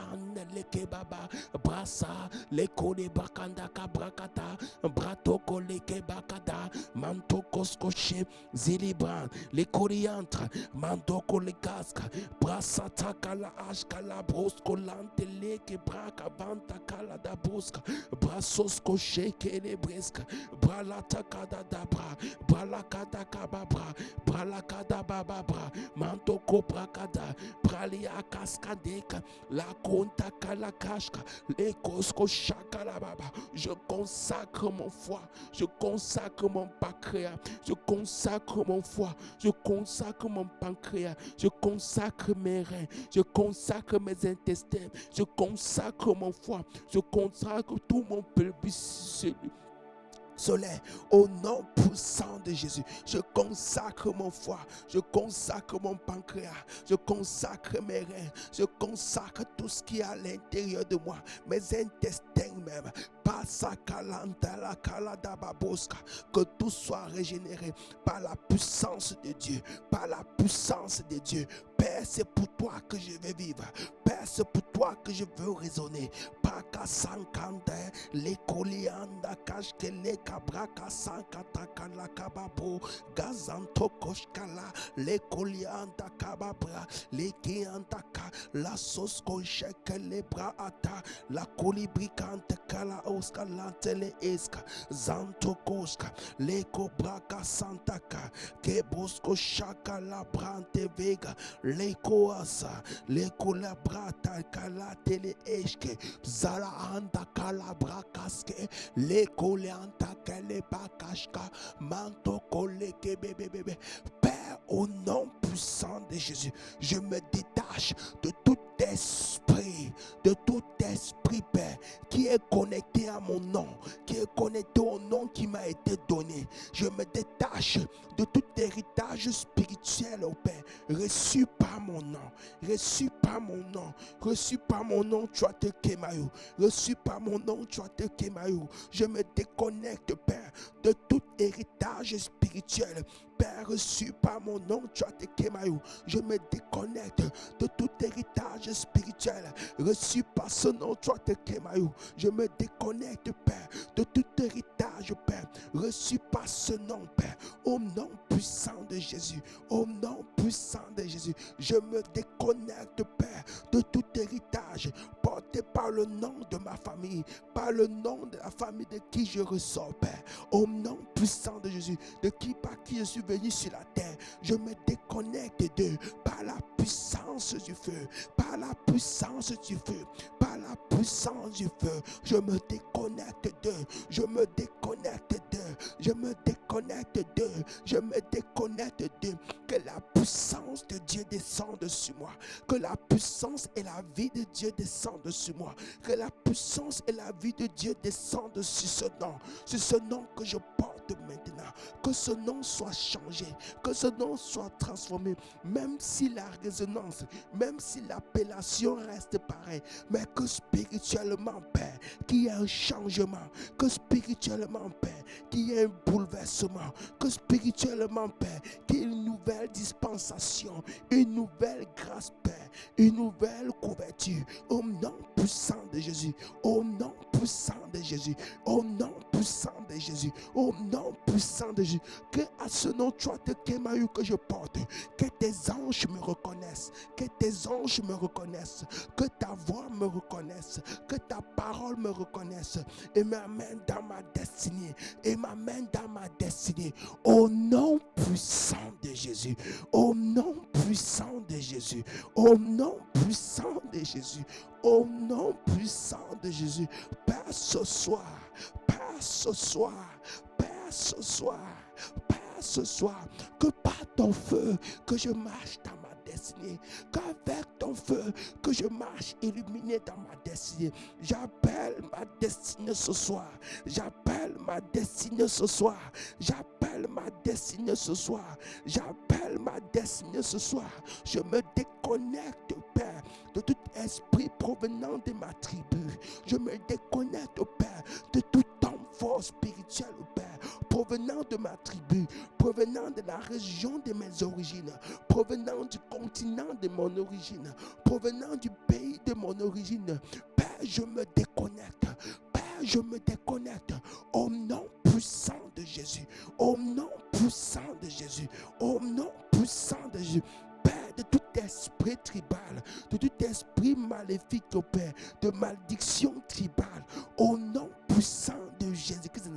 [SPEAKER 2] le kebaba, brasa le kole bakanda kabrakata, brato kole kebakada, manto koskoche zilibran, le coriandre, manto kole kaska, brasa takala ashka la brosco lante leke braka vanta kala da brosca brasosko sheke le bresca bralata kada da bra bralakada kababra bralakada bababra mantoko brakada bralia kaskadeka la konta kala kashka le kosko shaka la baba. Je consacre mon foie, je consacre mon pancréas, je consacre mon foie, je consacre mon pancréas, je consacre mes reins, je consacre mes intestins, je consacre mon foie, je consacre tout mon pulpus solaire, au nom puissant de Jésus. Je consacre mon foie, je consacre mon pancréas, je consacre mes reins, je consacre tout ce qui est à l'intérieur de moi, mes intestins même. Que tout soit régénéré par la puissance de Dieu, par la puissance de Dieu. Père, c'est pour toi que je vais vivre. Père, c'est pour toi que je veux raisonner.
[SPEAKER 1] braka sankande le kolianda kashke le kabraka sankata kala kababo gazanto koshkala le kolianda kababra le kiantaka la sosko sheke le braata la kolibrikante kala oskalante le eska zanto koska le kobraka santaka kebosko shaka la brante vega le koasa le kolabrata kala tele eske zala anda kala brakaske le koleanta kele bakashka manto kole kebebebebe. Père, au nom puissant de Jésus, je me détache de tout esprit, Père, qui est connecté à mon nom, qui est connecté au nom qui m'a été donné. Je me détache de tout héritage spirituel, au Père, reçu par mon nom, reçu par mon nom, reçu par mon nom, Tchouate Kemayou, reçu par mon nom, Tchouate Kemayou. Je me déconnecte, Père, de tout héritage spirituel, Père, reçu par mon nom, Tchouate Kemayou. Je me déconnecte de tout héritage spirituel reçu par ce nom, Tchouate Kemayou. Je me déconnecte, Père, de tout héritage, Père, reçu par ce nom, Père, au nom puissant de Jésus, au nom puissant de Jésus. Je me déconnecte, Père, de tout héritage porté par le nom de ma famille, par le nom de la famille de qui je ressors, Père, au nom puissant de Jésus, de qui par qui je suis venu sur la terre. Je me déconnecte d'eux par la puissance du feu, par la puissance du feu, par la puissance du feu. Je me déconnecte d'eux, je me déconnecte d'eux, je me déconnecte d'eux, je me déconnecte d'eux. Que la puissance de Dieu descende sur moi, que la puissance et la vie de Dieu descendent sur moi, que la puissance et la vie de Dieu descendent sur ce nom que je porte maintenant. Que ce nom soit changé, que ce nom soit transformé, même si la résonance, même si l'appellation reste pareille, mais que spirituellement, Père, qu'il y ait un changement, que spirituellement, Père, qu'il y ait un bouleversement, que spirituellement, Père, qu'il y ait une nouvelle dispensation, une nouvelle grâce, Père, une nouvelle couverture, au nom puissant de Jésus, au nom puissant de Jésus, au nom puissant de Jésus, au nom puissant de Jésus. Que à ce nom, Tchouate Kemayou que je porte, que tes anges me reconnaissent, que tes anges me reconnaissent, que ta voix me reconnaisse, que ta parole me reconnaisse et m'amène dans ma destinée, et m'amène dans ma destinée, au nom puissant de Jésus, au nom puissant de Jésus, au nom puissant de Jésus, au nom puissant de Jésus. Père, ce soir, Père, ce soir, Père, ce soir, Père, ce soir, que par ton feu, que je marche dans ma destinée, qu'avec ton feu, que je marche illuminé dans ma destinée. J'appelle ma destinée ce soir, j'appelle ma destinée ce soir, j'appelle ma destinée ce soir, j'appelle ma destinée ce soir. Je me déconnecte, Père, de tout esprit provenant de ma tribu. Je me déconnecte, Père, de tout homme fort spirituel, Père, provenant de ma tribu, provenant de la région de mes origines, provenant du continent de mon origine, provenant du pays de mon origine. Père, je me déconnecte. Père, je me déconnecte au nom puissant de Jésus, au nom puissant de Jésus, au nom puissant de Jésus. Père, de tout esprit tribal, de tout esprit maléfique, au Père, de malédiction tribale, au nom puissant de Jésus-Christ,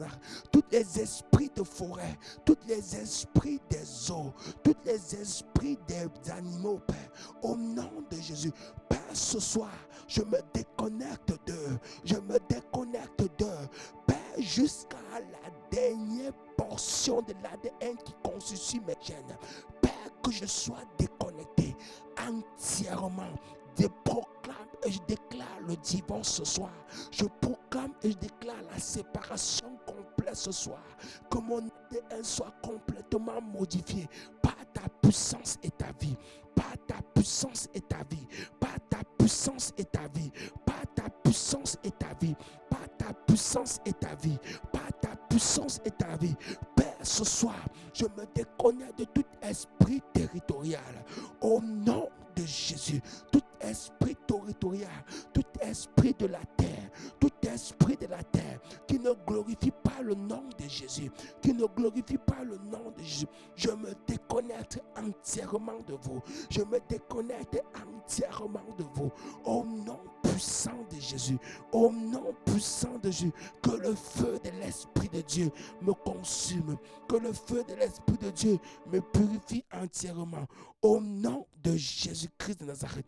[SPEAKER 1] tous les esprits de forêt, tous les esprits des eaux, tous les esprits des animaux, Père, au nom de Jésus. Père, ce soir, je me déconnecte d'eux, je me déconnecte d'eux, Père, jusqu'à la dernière portion de l'ADN qui constitue mes gènes. Père, que je sois déconnecté entièrement. Je proclame et je déclare le divorce ce soir. Je proclame et je déclare la séparation complète ce soir. Que mon ADN soit complètement modifié par ta puissance et ta vie. Par ta puissance et ta vie. Par ta puissance et ta vie. Par ta puissance et ta vie. Par ta puissance et ta vie. Par ta puissance et ta vie. Père, ce soir, je me déconnecte de tout esprit territorial. Au nom de Jésus, tout esprit territorial, tout esprit de la terre,
[SPEAKER 2] tout esprit de la terre qui ne glorifie pas le nom de Jésus, qui ne glorifie pas le nom de Jésus, je me déconnecte entièrement de vous. Je me déconnecte entièrement de vous. Au nom puissant de Jésus, au nom puissant de Jésus, que le feu de l'Esprit de Dieu me consume, que le feu de l'Esprit de Dieu me purifie entièrement. Au nom de Jésus-Christ de Nazareth,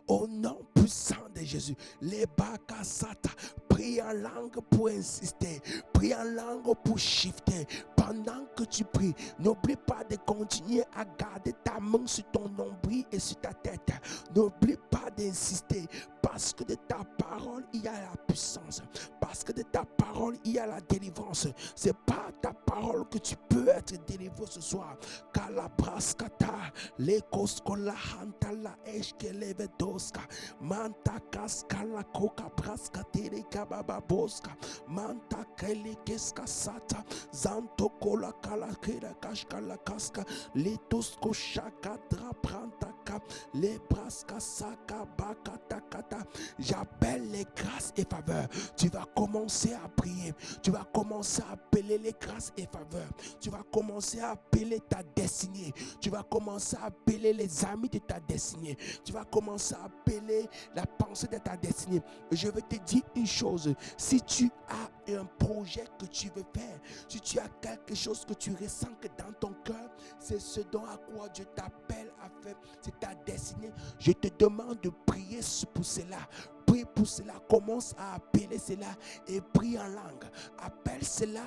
[SPEAKER 2] au nom puissant de Jésus, les bakasata, prie en langue pour insister, prie en langue pour shifter. Pendant que tu pries, n'oublie pas de continuer à garder ta main sur ton nombril et sur ta tête. N'oublie pas d'insister, parce que de ta parole, il y a la puissance. Parce que de ta parole, il y a la délivrance. C'est par ta parole que tu peux être délivré ce soir. Car la braskata, les koskola hantala eshkeleve doska, manta kaskala koka braskatele kababa boska, manta kele keska sata, zanto kola kala kela kashkala kaska, les tosko shaka draprantaka, les braska saka bakatakata. J'appelle les grâces et faveurs. Tu vas commencer à prier. Tu vas commencer à appeler les grâces et faveurs. Tu vas commencer à appeler ta destinée. Tu vas commencer à appeler les amis de ta destinée. Tu vas commencer à appeler la pensée de ta destinée. Je vais te dire une chose. Si tu as un projet que tu veux faire, si tu as quelque chose que tu ressens que dans ton cœur, c'est ce dont à quoi Dieu t'appelle à faire, c'est ta destinée. Je te demande de prier pour cela. Prie pour cela, commence à appeler cela et prie en langue. Appelle cela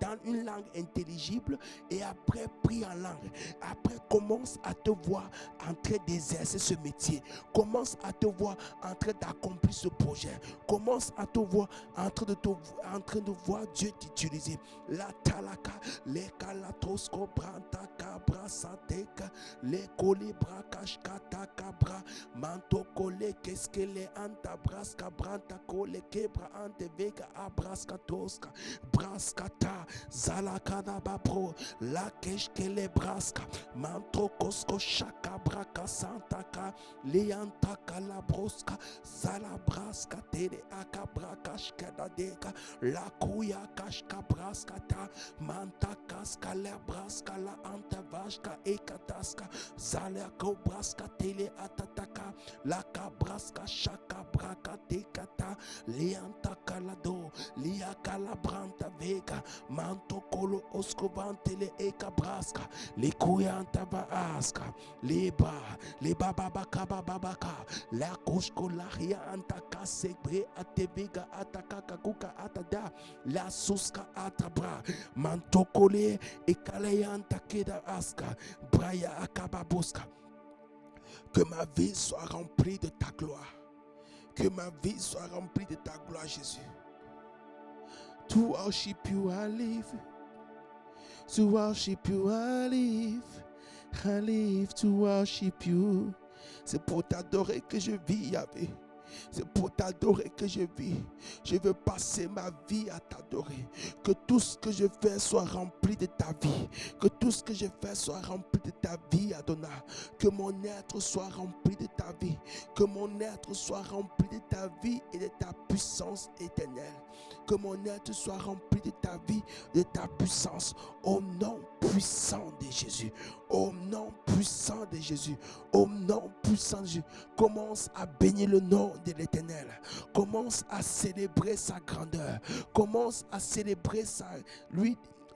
[SPEAKER 2] dans une langue intelligible et après prie en langue. Après commence à te voir en train d'exercer ce métier. Commence à te voir en train d'accomplir ce projet. Commence à te voir en train de voir Dieu t'utiliser. La talaka, les kalatosko branta cabra sateka, les colibra kashkata cabra, manto kole keskele anta braska branta kole kebra ante vega abraska toska, braskata zalakana babro, la keskele braska, manto kosko shaka braka santaka, lianta kalabroska, zalabraska tele akabraka shkadadeka, la kuya kashka braskata, manta kaska la braska la anta vashka ekataska, zalako braska tele atataka, la kabraska shaka braka tekata, lianta kalado, lia kalabranta vega, manto kolo oskovantele ekabraska, le kuyanta vaaska, leba babaka babaka, la kushko la rianta kasebre atevega atakaka kuka atada, la suska atabra, manto kole ekaleyanta keda aska, braya akababoska. Que ma vie soit remplie de ta gloire. Que ma vie soit remplie de ta gloire, Jésus. To worship you, I live. To worship you, I live. I live to worship you. C'est pour t'adorer que je vis, Yahvé. C'est pour t'adorer que je vis. Je veux passer ma vie à t'adorer. Que tout ce que je fais soit rempli de ta vie. Que tout ce que je fais soit rempli de ta vie, Adonai. Que mon être soit rempli de ta vie. Que mon être soit rempli de ta vie et de ta puissance éternelle. Que mon être soit rempli de ta vie, de ta puissance. Au nom puissant de Jésus. Au nom puissant de Jésus. Au nom puissant de Jésus. Commence à bénir le nom de l'Éternel. Commence à célébrer sa grandeur. Commence à célébrer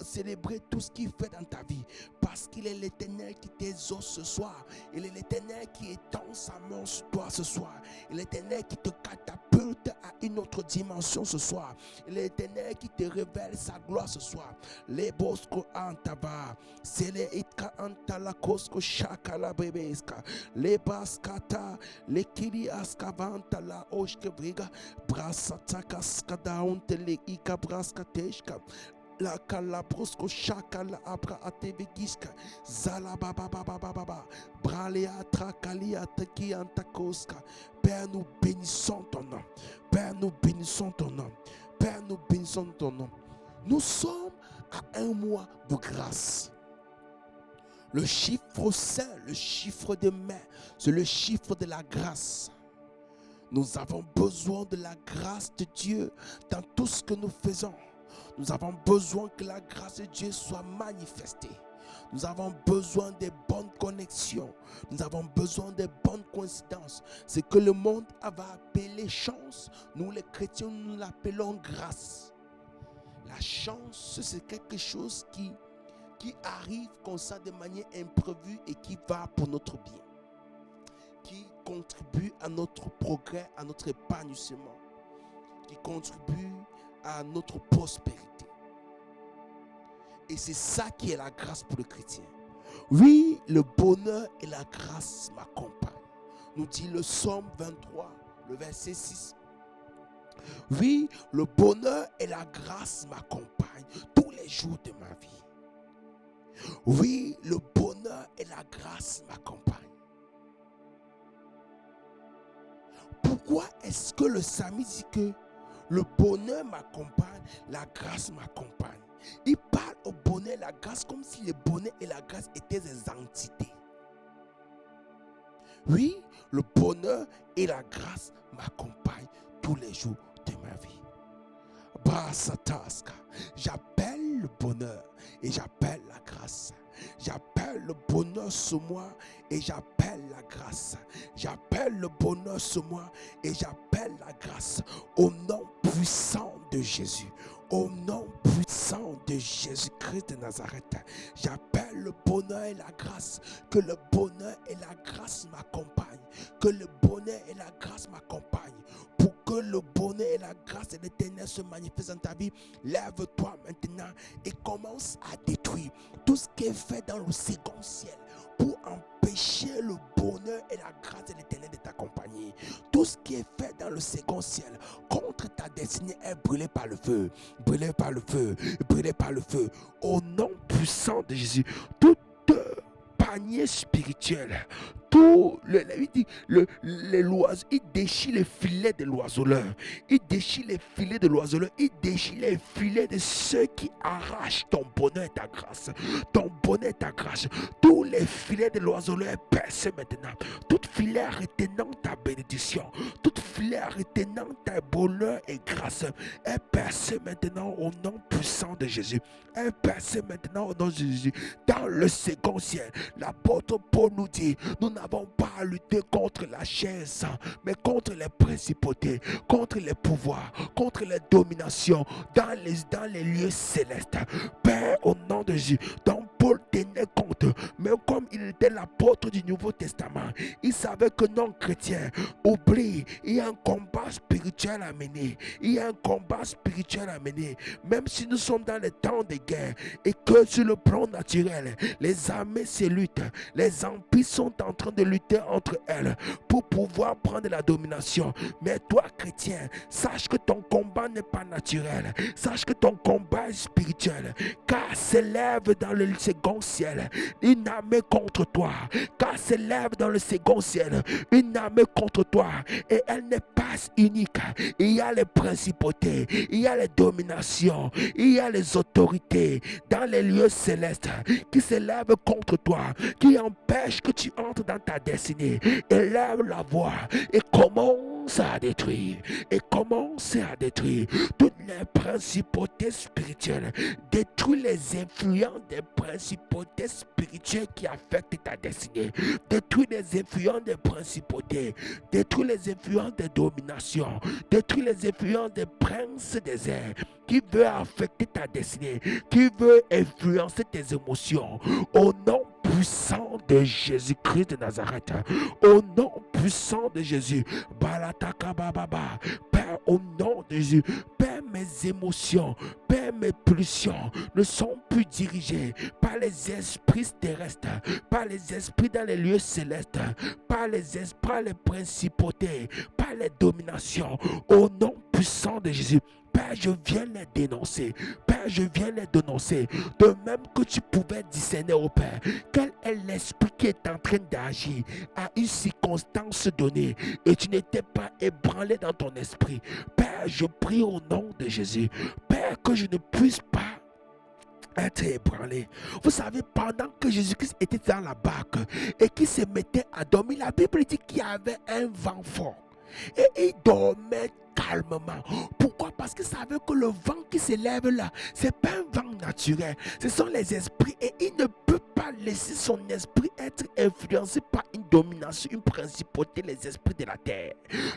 [SPEAKER 2] célébrer tout ce qu'il fait dans ta vie, parce qu'il est l'Éternel qui t'exauce ce soir. Il est l'Éternel qui étend sa main sur toi ce soir. Il est l'Éternel qui te catapulte à une autre dimension ce soir. Il est l'Éternel qui te révèle sa gloire ce soir. Les bosco antaba, c'est les itka antala kosko shaka la bebeska, les baskata, les kili askavanta la oshke briga, brasataka skadaunte le ika braskateshka. La kalabrosko shaka la abra atevegiska zala baba baba baba bralea trakalia teki antakoska. Père, nous bénissons ton nom. Père, nous bénissons ton nom. Père, nous bénissons ton nom. Nous sommes à un mois de grâce. Le chiffre saint, le chiffre de mai, c'est le chiffre de la grâce.
[SPEAKER 1] Nous avons besoin de la grâce de Dieu dans tout ce que nous faisons. Nous avons besoin que la grâce de Dieu soit manifestée. Nous avons besoin des bonnes connexions. Nous avons besoin des bonnes coïncidences. Ce que le monde va appeler chance, nous les chrétiens, nous l'appelons grâce. La chance, c'est quelque chose qui arrive comme ça de manière imprévue et qui va pour notre bien, qui contribue à notre progrès, à notre épanouissement, qui contribue à notre prospérité. Et c'est ça qui est la grâce pour le chrétien. Oui, le bonheur et la grâce m'accompagnent. Nous dit le psaume 23, le verset 6. Oui, le bonheur et la grâce m'accompagnent tous les jours de ma vie. Oui, le bonheur et la grâce m'accompagnent. Pourquoi est-ce que le psalmiste dit que le bonheur m'accompagne, la grâce m'accompagne? Il parle au bonheur et la grâce comme si le bonheur et la grâce étaient des entités. Oui, le bonheur et la grâce m'accompagnent tous les jours de ma vie. Brasataska, j'appelle le bonheur et j'appelle la grâce. J'appelle le bonheur sur moi et j'appelle la grâce. J'appelle le bonheur sur moi et j'appelle la grâce. Au nom puissant de Jésus. Au nom puissant de Jésus-Christ de Nazareth. J'appelle le bonheur et la grâce. Que le bonheur et la grâce m'accompagnent. Que le bonheur et la grâce m'accompagnent. Pour que le bonheur et la grâce de l'Éternel se manifestent dans ta vie, lève-toi maintenant et commence à détruire tout ce qui est fait dans le second ciel pour empêcher le bonheur et la grâce de l'Éternel de t'accompagner. Tout ce qui est fait dans le second ciel contre ta destinée est brûlé par le feu, brûlé par le feu, brûlé par le feu. Au nom puissant de Jésus, tout panier spirituel, tout les loiseaux, il déchire les filets de l'oiseleur, il déchire les filets de l'oiseleur, il déchire les filets de ceux qui arrachent ton bonheur et ta grâce, ton bonheur et ta grâce. Tous les filets de l'oiseleur est percé maintenant. Tout filet retenant ta bénédiction, tout filet retenant ta bonheur et grâce est percé maintenant au nom puissant de Jésus, est percé maintenant au nom de Jésus. Dans le second ciel, l'apôtre Paul nous dit, nous n'avons pas à lutter contre la chair et sang, mais contre les principautés, contre les pouvoirs, contre les dominations dans les lieux célestes. Père, au nom de Jésus, dont Paul tenait compte, même comme il était l'apôtre du Nouveau Testament, il savait que non-chrétiens oublient, il y a un combat spirituel à mener, il y a un combat spirituel à mener, même si nous sommes dans les temps de guerre et que sur le plan naturel, les armées se luttent, les empires sont en train de lutter entre elles pour pouvoir prendre la domination. Mais toi, chrétien, sache que ton combat n'est pas naturel, sache que ton combat est spirituel, car s'élève dans le second ciel une armée contre toi, car s'élève dans le second ciel une armée contre toi, et elle n'est pas unique. Il y a les principautés, il y a les dominations, il y a les autorités dans les lieux célestes qui s'élèvent contre toi, qui empêchent que tu entres dans ta destinée. Élève la voix et commence à détruire, et commence à détruire toutes les principautés spirituelles. Détruis les influences des principautés spirituelles qui affectent ta destinée. Détruis les influences des principautés, détruis les influences des dominations, détruis les influences des princes des airs qui veut affecter ta destinée, qui veut influencer tes émotions. Au nom puissant de Jésus-Christ de Nazareth, au nom puissant de Jésus, Balataka Bababa, Père, au nom de Jésus, Père, mes émotions, Père, mes pulsions ne sont plus dirigées par les esprits terrestres, par les esprits dans les lieux célestes, par les esprits, les principautés, par les dominations. Au nom puissant de Jésus, Père, je viens les dénoncer. Père, je viens les dénoncer. De même que tu pouvais discerner au Père quel est l'esprit qui est en train d'agir à une circonstance donnée et tu n'étais pas ébranlé dans ton esprit. Père, je prie au nom de Jésus. Père, que je ne puisse pas être ébranlé. Vous savez, pendant que Jésus-Christ était dans la barque et qu'il se mettait à dormir, la Bible dit qu'il y avait un vent fort.
[SPEAKER 2] Et il dormait calmement. Pourquoi? Parce qu'il savait que le vent qui s'élève là, c'est pas un vent naturel. Ce sont les esprits et il ne peut pas laisser son esprit être influencé par une domination, une principauté, les esprits de la terre.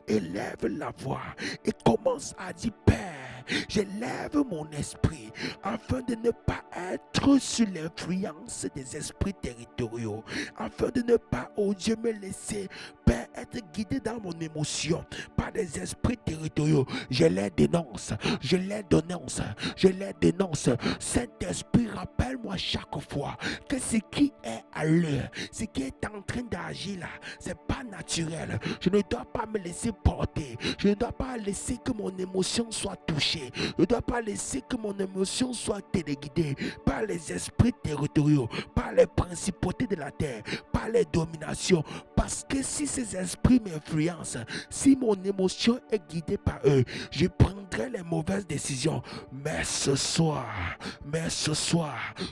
[SPEAKER 2] Élève la voix et commence à dire: Père, j'élève mon esprit afin de ne pas être sous l'influence des esprits territoriaux, afin de ne pas, oh Dieu, me laisser, Père, être guidé dans mon émotion par des esprits territoriaux. Je les dénonce, je les dénonce, je les dénonce. Saint-Esprit, rappelle-moi chaque fois que ce qui est à l'heure, ce qui est en train d'agir là, c'est pas naturel. Je ne dois pas me laisser porter, je ne dois pas laisser que mon émotion soit touchée, je ne dois pas laisser que mon émotion soit téléguidée par les esprits territoriaux, par les principautés de la terre, par les dominations. Parce que si ces esprits m'influencent, si mon émotion est guidée par eux, je prendrai les mauvaises décisions. Mais ce soir,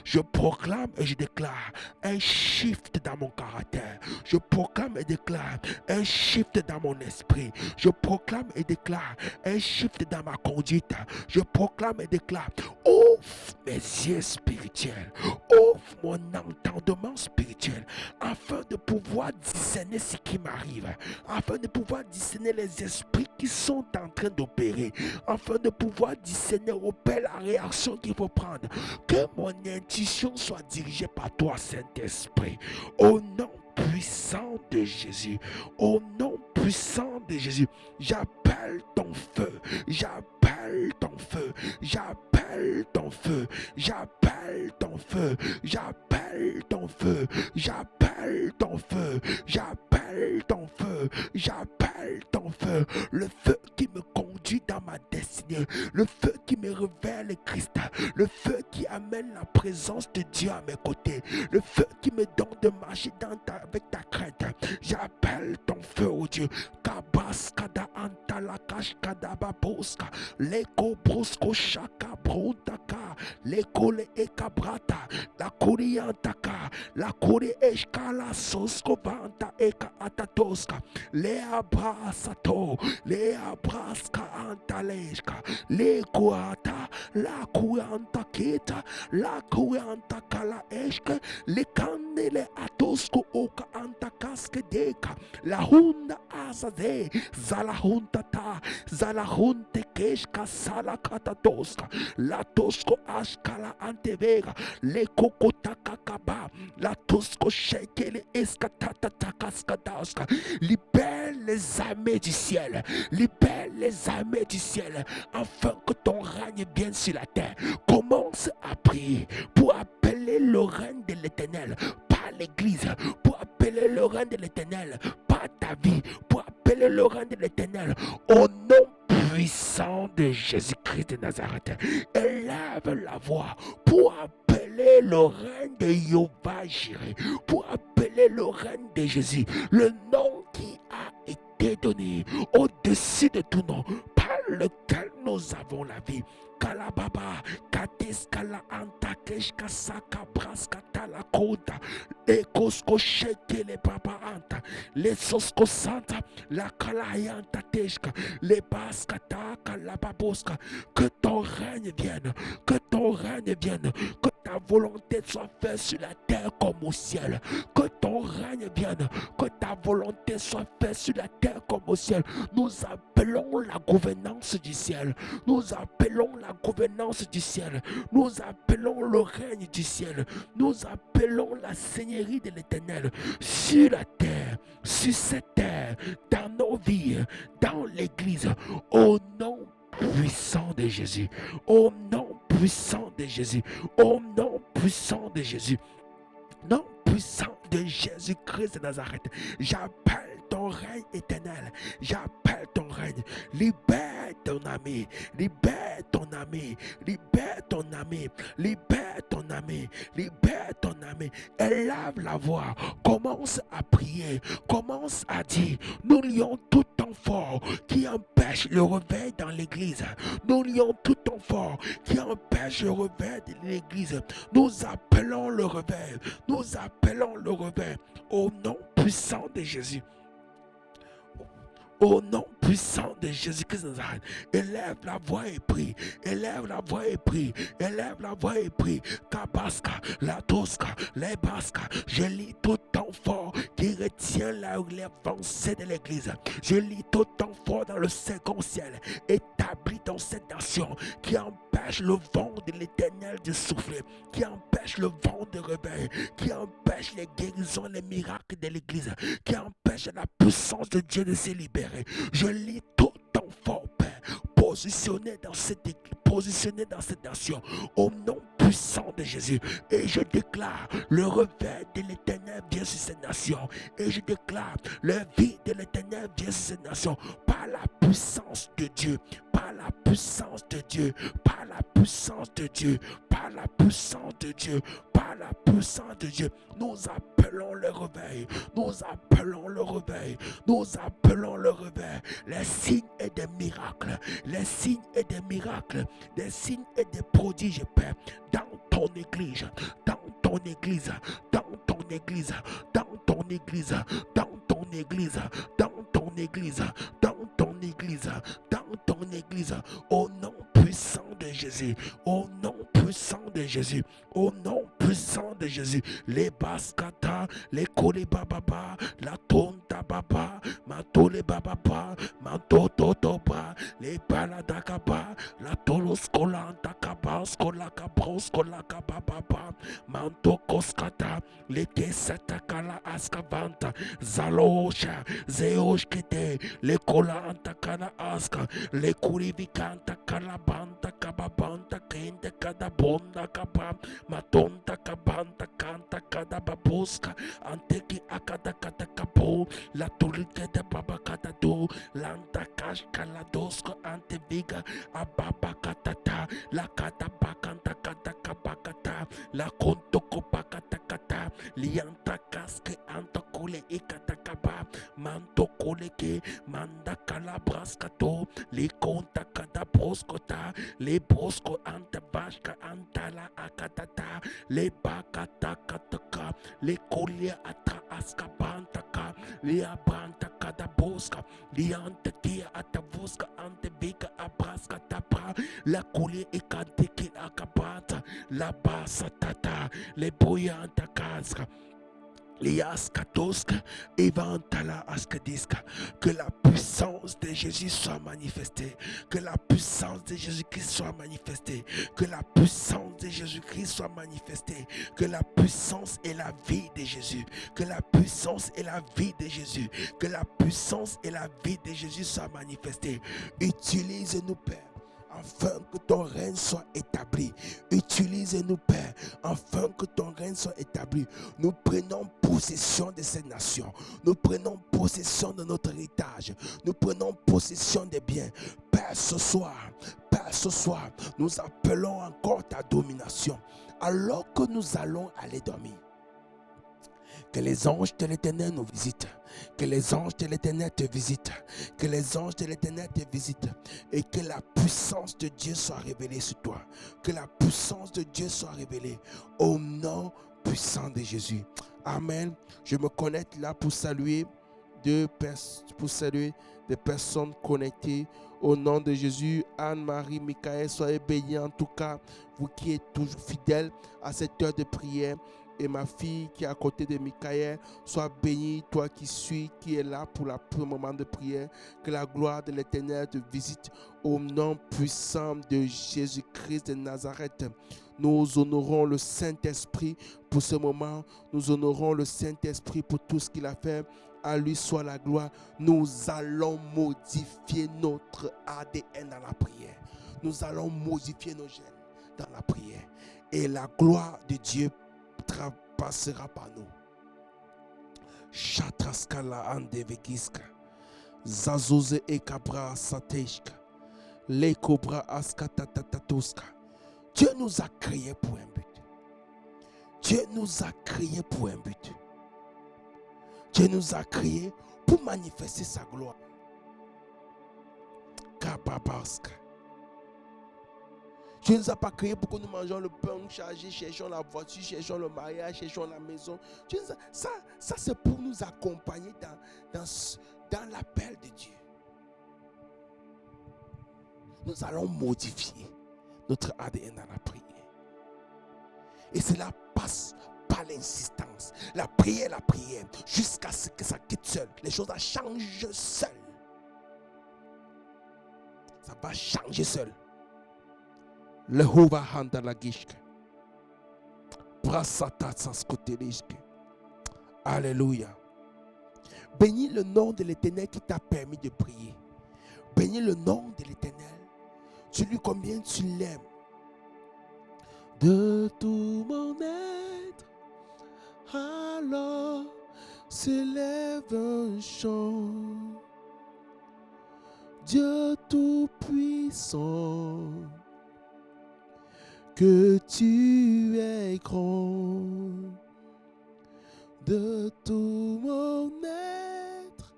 [SPEAKER 2] je proclame et je déclare un shift dans mon caractère. Je proclame et déclare un shift dans mon esprit. Je proclame et déclare un shift dans ma conduite. Je proclame et déclare: ouvre mes yeux spirituels, ouvre mon entendement spirituel, afin de pouvoir discerner ce qui m'arrive, afin de pouvoir discerner les esprits qui sont en train d'opérer, afin de pouvoir discerner au Père la réaction qu'il faut prendre. Que mon intuition soit dirigée par toi, Saint-Esprit, au nom puissant de Jésus, au nom puissant de Jésus. J'appelle ton feu, j'appelle ton feu, j'appelle ton feu, j'appelle ton feu, j'appelle ton feu, j'appelle ton feu, j'appelle ton feu, j'appelle ton feu, le feu qui me conduit dans ma destinée, le feu qui me révèle le Christ, le feu qui amène la présence de Dieu à mes côtés, le feu qui me donne de marcher avec ta crête. J'appelle ton feu, oh Dieu. Kabaskada antalakash kadababoska, leko brosko shaka brotaka, leko le ekabrata, la kuriantaka, la kuri eshkala sosko banta eka atatoska, le abrasato, le abraska antaleshka, le kuata, la kuanta kita, la kuanta kala eshke, le kandele atosko oka antakaske deka, la hunda azaze, zala huntata, zala hunte keshka sala katatoska, la tosko ashkala antevega, le kokotaka kaba, la tosko shekele eskatata takaskadaska. Libère les armées du ciel, libère les armées du ciel, afin que ton règne vienne sur la terre. Commence à prier pour appeler le règne de l'Éternel par l'Église, pour appeler le règne de l'Éternel par ta vie, pour appeler le règne de l'Éternel au nom puissant de Jésus-Christ de Nazareth. Élève la voix pour appeler le règne de Jéhovah Jireh, pour appeler le règne de Jésus, le nom qui a été donné au-dessus de tout nom, par lequel nous avons la vie. Kalababa, Kateskala Antakesh Kasaka Braskata la Kota, les Kosko Sheke les Papa Anta, les Sosko Santa, la Kalayanta Teshka, les Baskata Kalababoska. Que ton règne vienne, que ton règne vienne, que ta volonté soit faite sur la terre comme au ciel. Que ton règne vienne, que ta volonté soit faite sur la terre comme au ciel. Nous appelons la gouvernance du ciel. Nous appelons la gouvernance du ciel. Nous appelons le règne du ciel. Nous appelons la seigneurie de l'Éternel sur la terre, sur cette terre, dans nos vies, dans l'église, au nom puissant de Jésus, au nom puissant de Jésus, au nom puissant de Jésus, nom puissant de Jésus-Christ de Nazareth. J'appelle ton règne éternel, j'appelle ton règne. Libère ton ami, libère ton ami, libère ton ami, libère ton ami, libère ton ami. Élève la voix, commence à prier, commence à dire: nous lions tout temps fort qui empêche le réveil dans l'église. Nous lions tout temps fort qui empêche le réveil de l'église. Nous appelons le réveil, nous appelons le réveil au nom puissant de Jésus. Au nom puissant de Jésus-Christ de Nazareth, élève la voix et prie. Élève la voix et prie. Élève la voix et prie. Kabaska, la Tosca, les Basca. Je lis tout temps fort qui retient l'avancée de l'Église. Je lis tout temps fort dans le second ciel, établi dans cette nation, qui empêche le vent de l'Éternel de souffler, qui empêche le vent de réveil, qui empêche les guérisons, les miracles de l'Église, qui empêche la puissance de Dieu de se libérer. Je lis tout temps fort, Père, positionné dans cette église, positionné dans cette nation, au nom puissant de Jésus. Et je déclare le réveil de l'Éternel vient sur cette nation. Et je déclare le vie de l'Éternel vient sur cette nation. Par la puissance de Dieu, par la puissance de Dieu, par la puissance de Dieu, par la puissance de Dieu, par la puissance de Dieu. Nous appelons le réveil, nous appelons le réveil, nous appelons le réveil. Les signes et des miracles, les signes et des miracles, des signes et des prodiges, Père, dans ton église, dans ton église, dans ton église, dans ton église, dans ton église, dans ton église, dans ton église, dans ton église, au nom puissant de Jésus, au nom puissant de Jésus, au nom puissant de Jésus. Les baskata, les kolibababa, la tonta baba, matole bababa, mantototoba, les baladakaba, la toloskolanta kaba, skolakabros, kolakababa, mantokoskata, les kesatakala askavanta, zalosha, zeoshkete, les kolanta kana aska, les kurivikanta kalabanta kababanta kente kadabonda kaba, matonta kabanta kanta kadababoska, anteki akadakata kabo, la tulike de babakatado, lanta kash kaladosko anteviga, ababakatata, la katabakanta katakabakata, la kontoko bakatakata, lianta kaske antokole ikatakaba, mantokoleke, manda kalabraskato, li konta kadabroskota, le brosko antavashka antala akatata, le bakata kataka, le kolia atra askabantaka, le abranta kadaboska, le antekia atavoska antevika abraska tapra, la kolia ekanteki akabata, la basatata, le boyanta kaska. Liaskatoska, Evantala Askadiska, que la puissance de Jésus soit manifestée, que la puissance de Jésus-Christ soit manifestée, que la puissance de Jésus-Christ soit manifestée, que la puissance et la vie de Jésus, que la puissance et la vie de Jésus, que la puissance et la vie de Jésus soient manifestées. Utilise-nous, Père, afin que ton règne soit établi. Utilise-nous, Père, afin que ton règne soit établi. Nous prenons possession de cette nation. Nous prenons possession de notre héritage. Nous prenons possession des biens. Père, ce soir, nous appelons encore ta domination. Alors que nous allons aller dormir, que les anges de l'Éternel nous visitent. Que les anges de l'Éternel te visitent. Que les anges de l'Éternel te visitent. Et que la puissance de Dieu soit révélée sur toi. Que la puissance de Dieu soit révélée. Au nom puissant de Jésus. Amen. Je me connecte là pour saluer des personnes connectées. Au nom de Jésus, Anne-Marie, Michael, soyez bénis en tout cas. Vous qui êtes toujours fidèles à cette heure de prière. Et ma fille qui est à côté de Michael, sois bénie, toi qui suis, qui est là pour le moment de prière. Que la gloire de l'Éternel te visite au nom puissant de Jésus-Christ de Nazareth. Nous honorons le Saint-Esprit pour ce moment. Nous honorons le Saint-Esprit pour tout ce qu'il a fait. À lui soit la gloire. Nous allons modifier notre ADN dans la prière. Nous allons modifier nos gènes dans la prière. Et la gloire de Dieu passera par nous. Chatraskala andevekiska, zazoze ekabra sateshka, les cobra askatatatatoska. Dieu nous a créés pour un but. Dieu nous a créés pour un but. Dieu nous a créés pour manifester sa gloire. Kababaska. Dieu ne nous a pas créés pour que nous mangeons le pain chargé, cherchons la voiture, cherchons le mariage, cherchons la maison. Ça c'est pour nous accompagner dans l'appel de Dieu.
[SPEAKER 1] nous allons modifier notre ADN dans la prière. Et cela passe par l'insistance. La prière, jusqu'à ce que ça quitte seul. Les choses changent seul. Ça va changer seul. Le hova handa la gishke. Prasata saskotelishke. Alléluia. Bénis le nom de l'Éternel qui t'a permis de prier. Bénis le nom de l'Éternel. Celui combien tu l'aimes. De tout mon être, alors s'élève un chant. Dieu tout-puissant, que tu es grand. De tout mon être,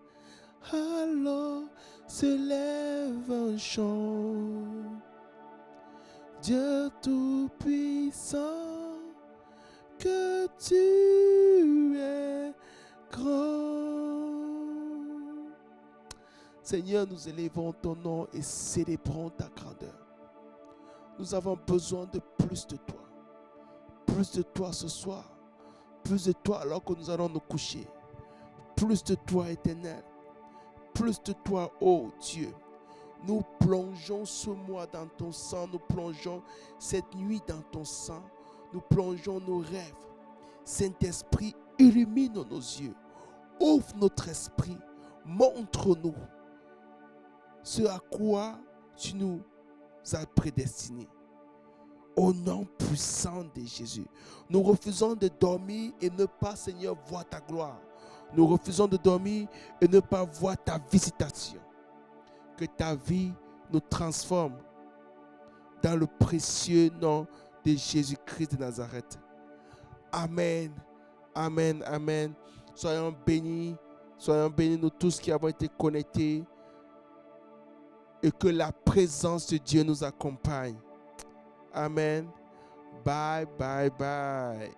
[SPEAKER 1] alors s'élève un chant. Dieu tout-puissant, que tu es grand. Seigneur, nous élevons ton nom et célébrons ta grandeur. Nous avons besoin de plus de toi. Plus de toi ce soir. Plus de toi alors que nous allons nous coucher. Plus de toi, Éternel. Plus de toi, ô Dieu. Nous plongeons ce mois dans ton sang. Nous plongeons cette nuit dans ton sang. Nous plongeons nos rêves. Saint-Esprit, illumine nos yeux. Ouvre notre esprit. Montre-nous ce à quoi tu nous as prédestinés. Au nom puissant de Jésus, nous refusons de dormir et ne pas, Seigneur, voir ta gloire. Nous refusons de dormir et ne pas voir ta visitation. Que ta vie nous transforme dans le précieux nom de Jésus-Christ de Nazareth. Amen, amen, amen. Soyons bénis nous tous qui avons été connectés et que la présence de Dieu nous accompagne. Amen. Bye, bye, bye.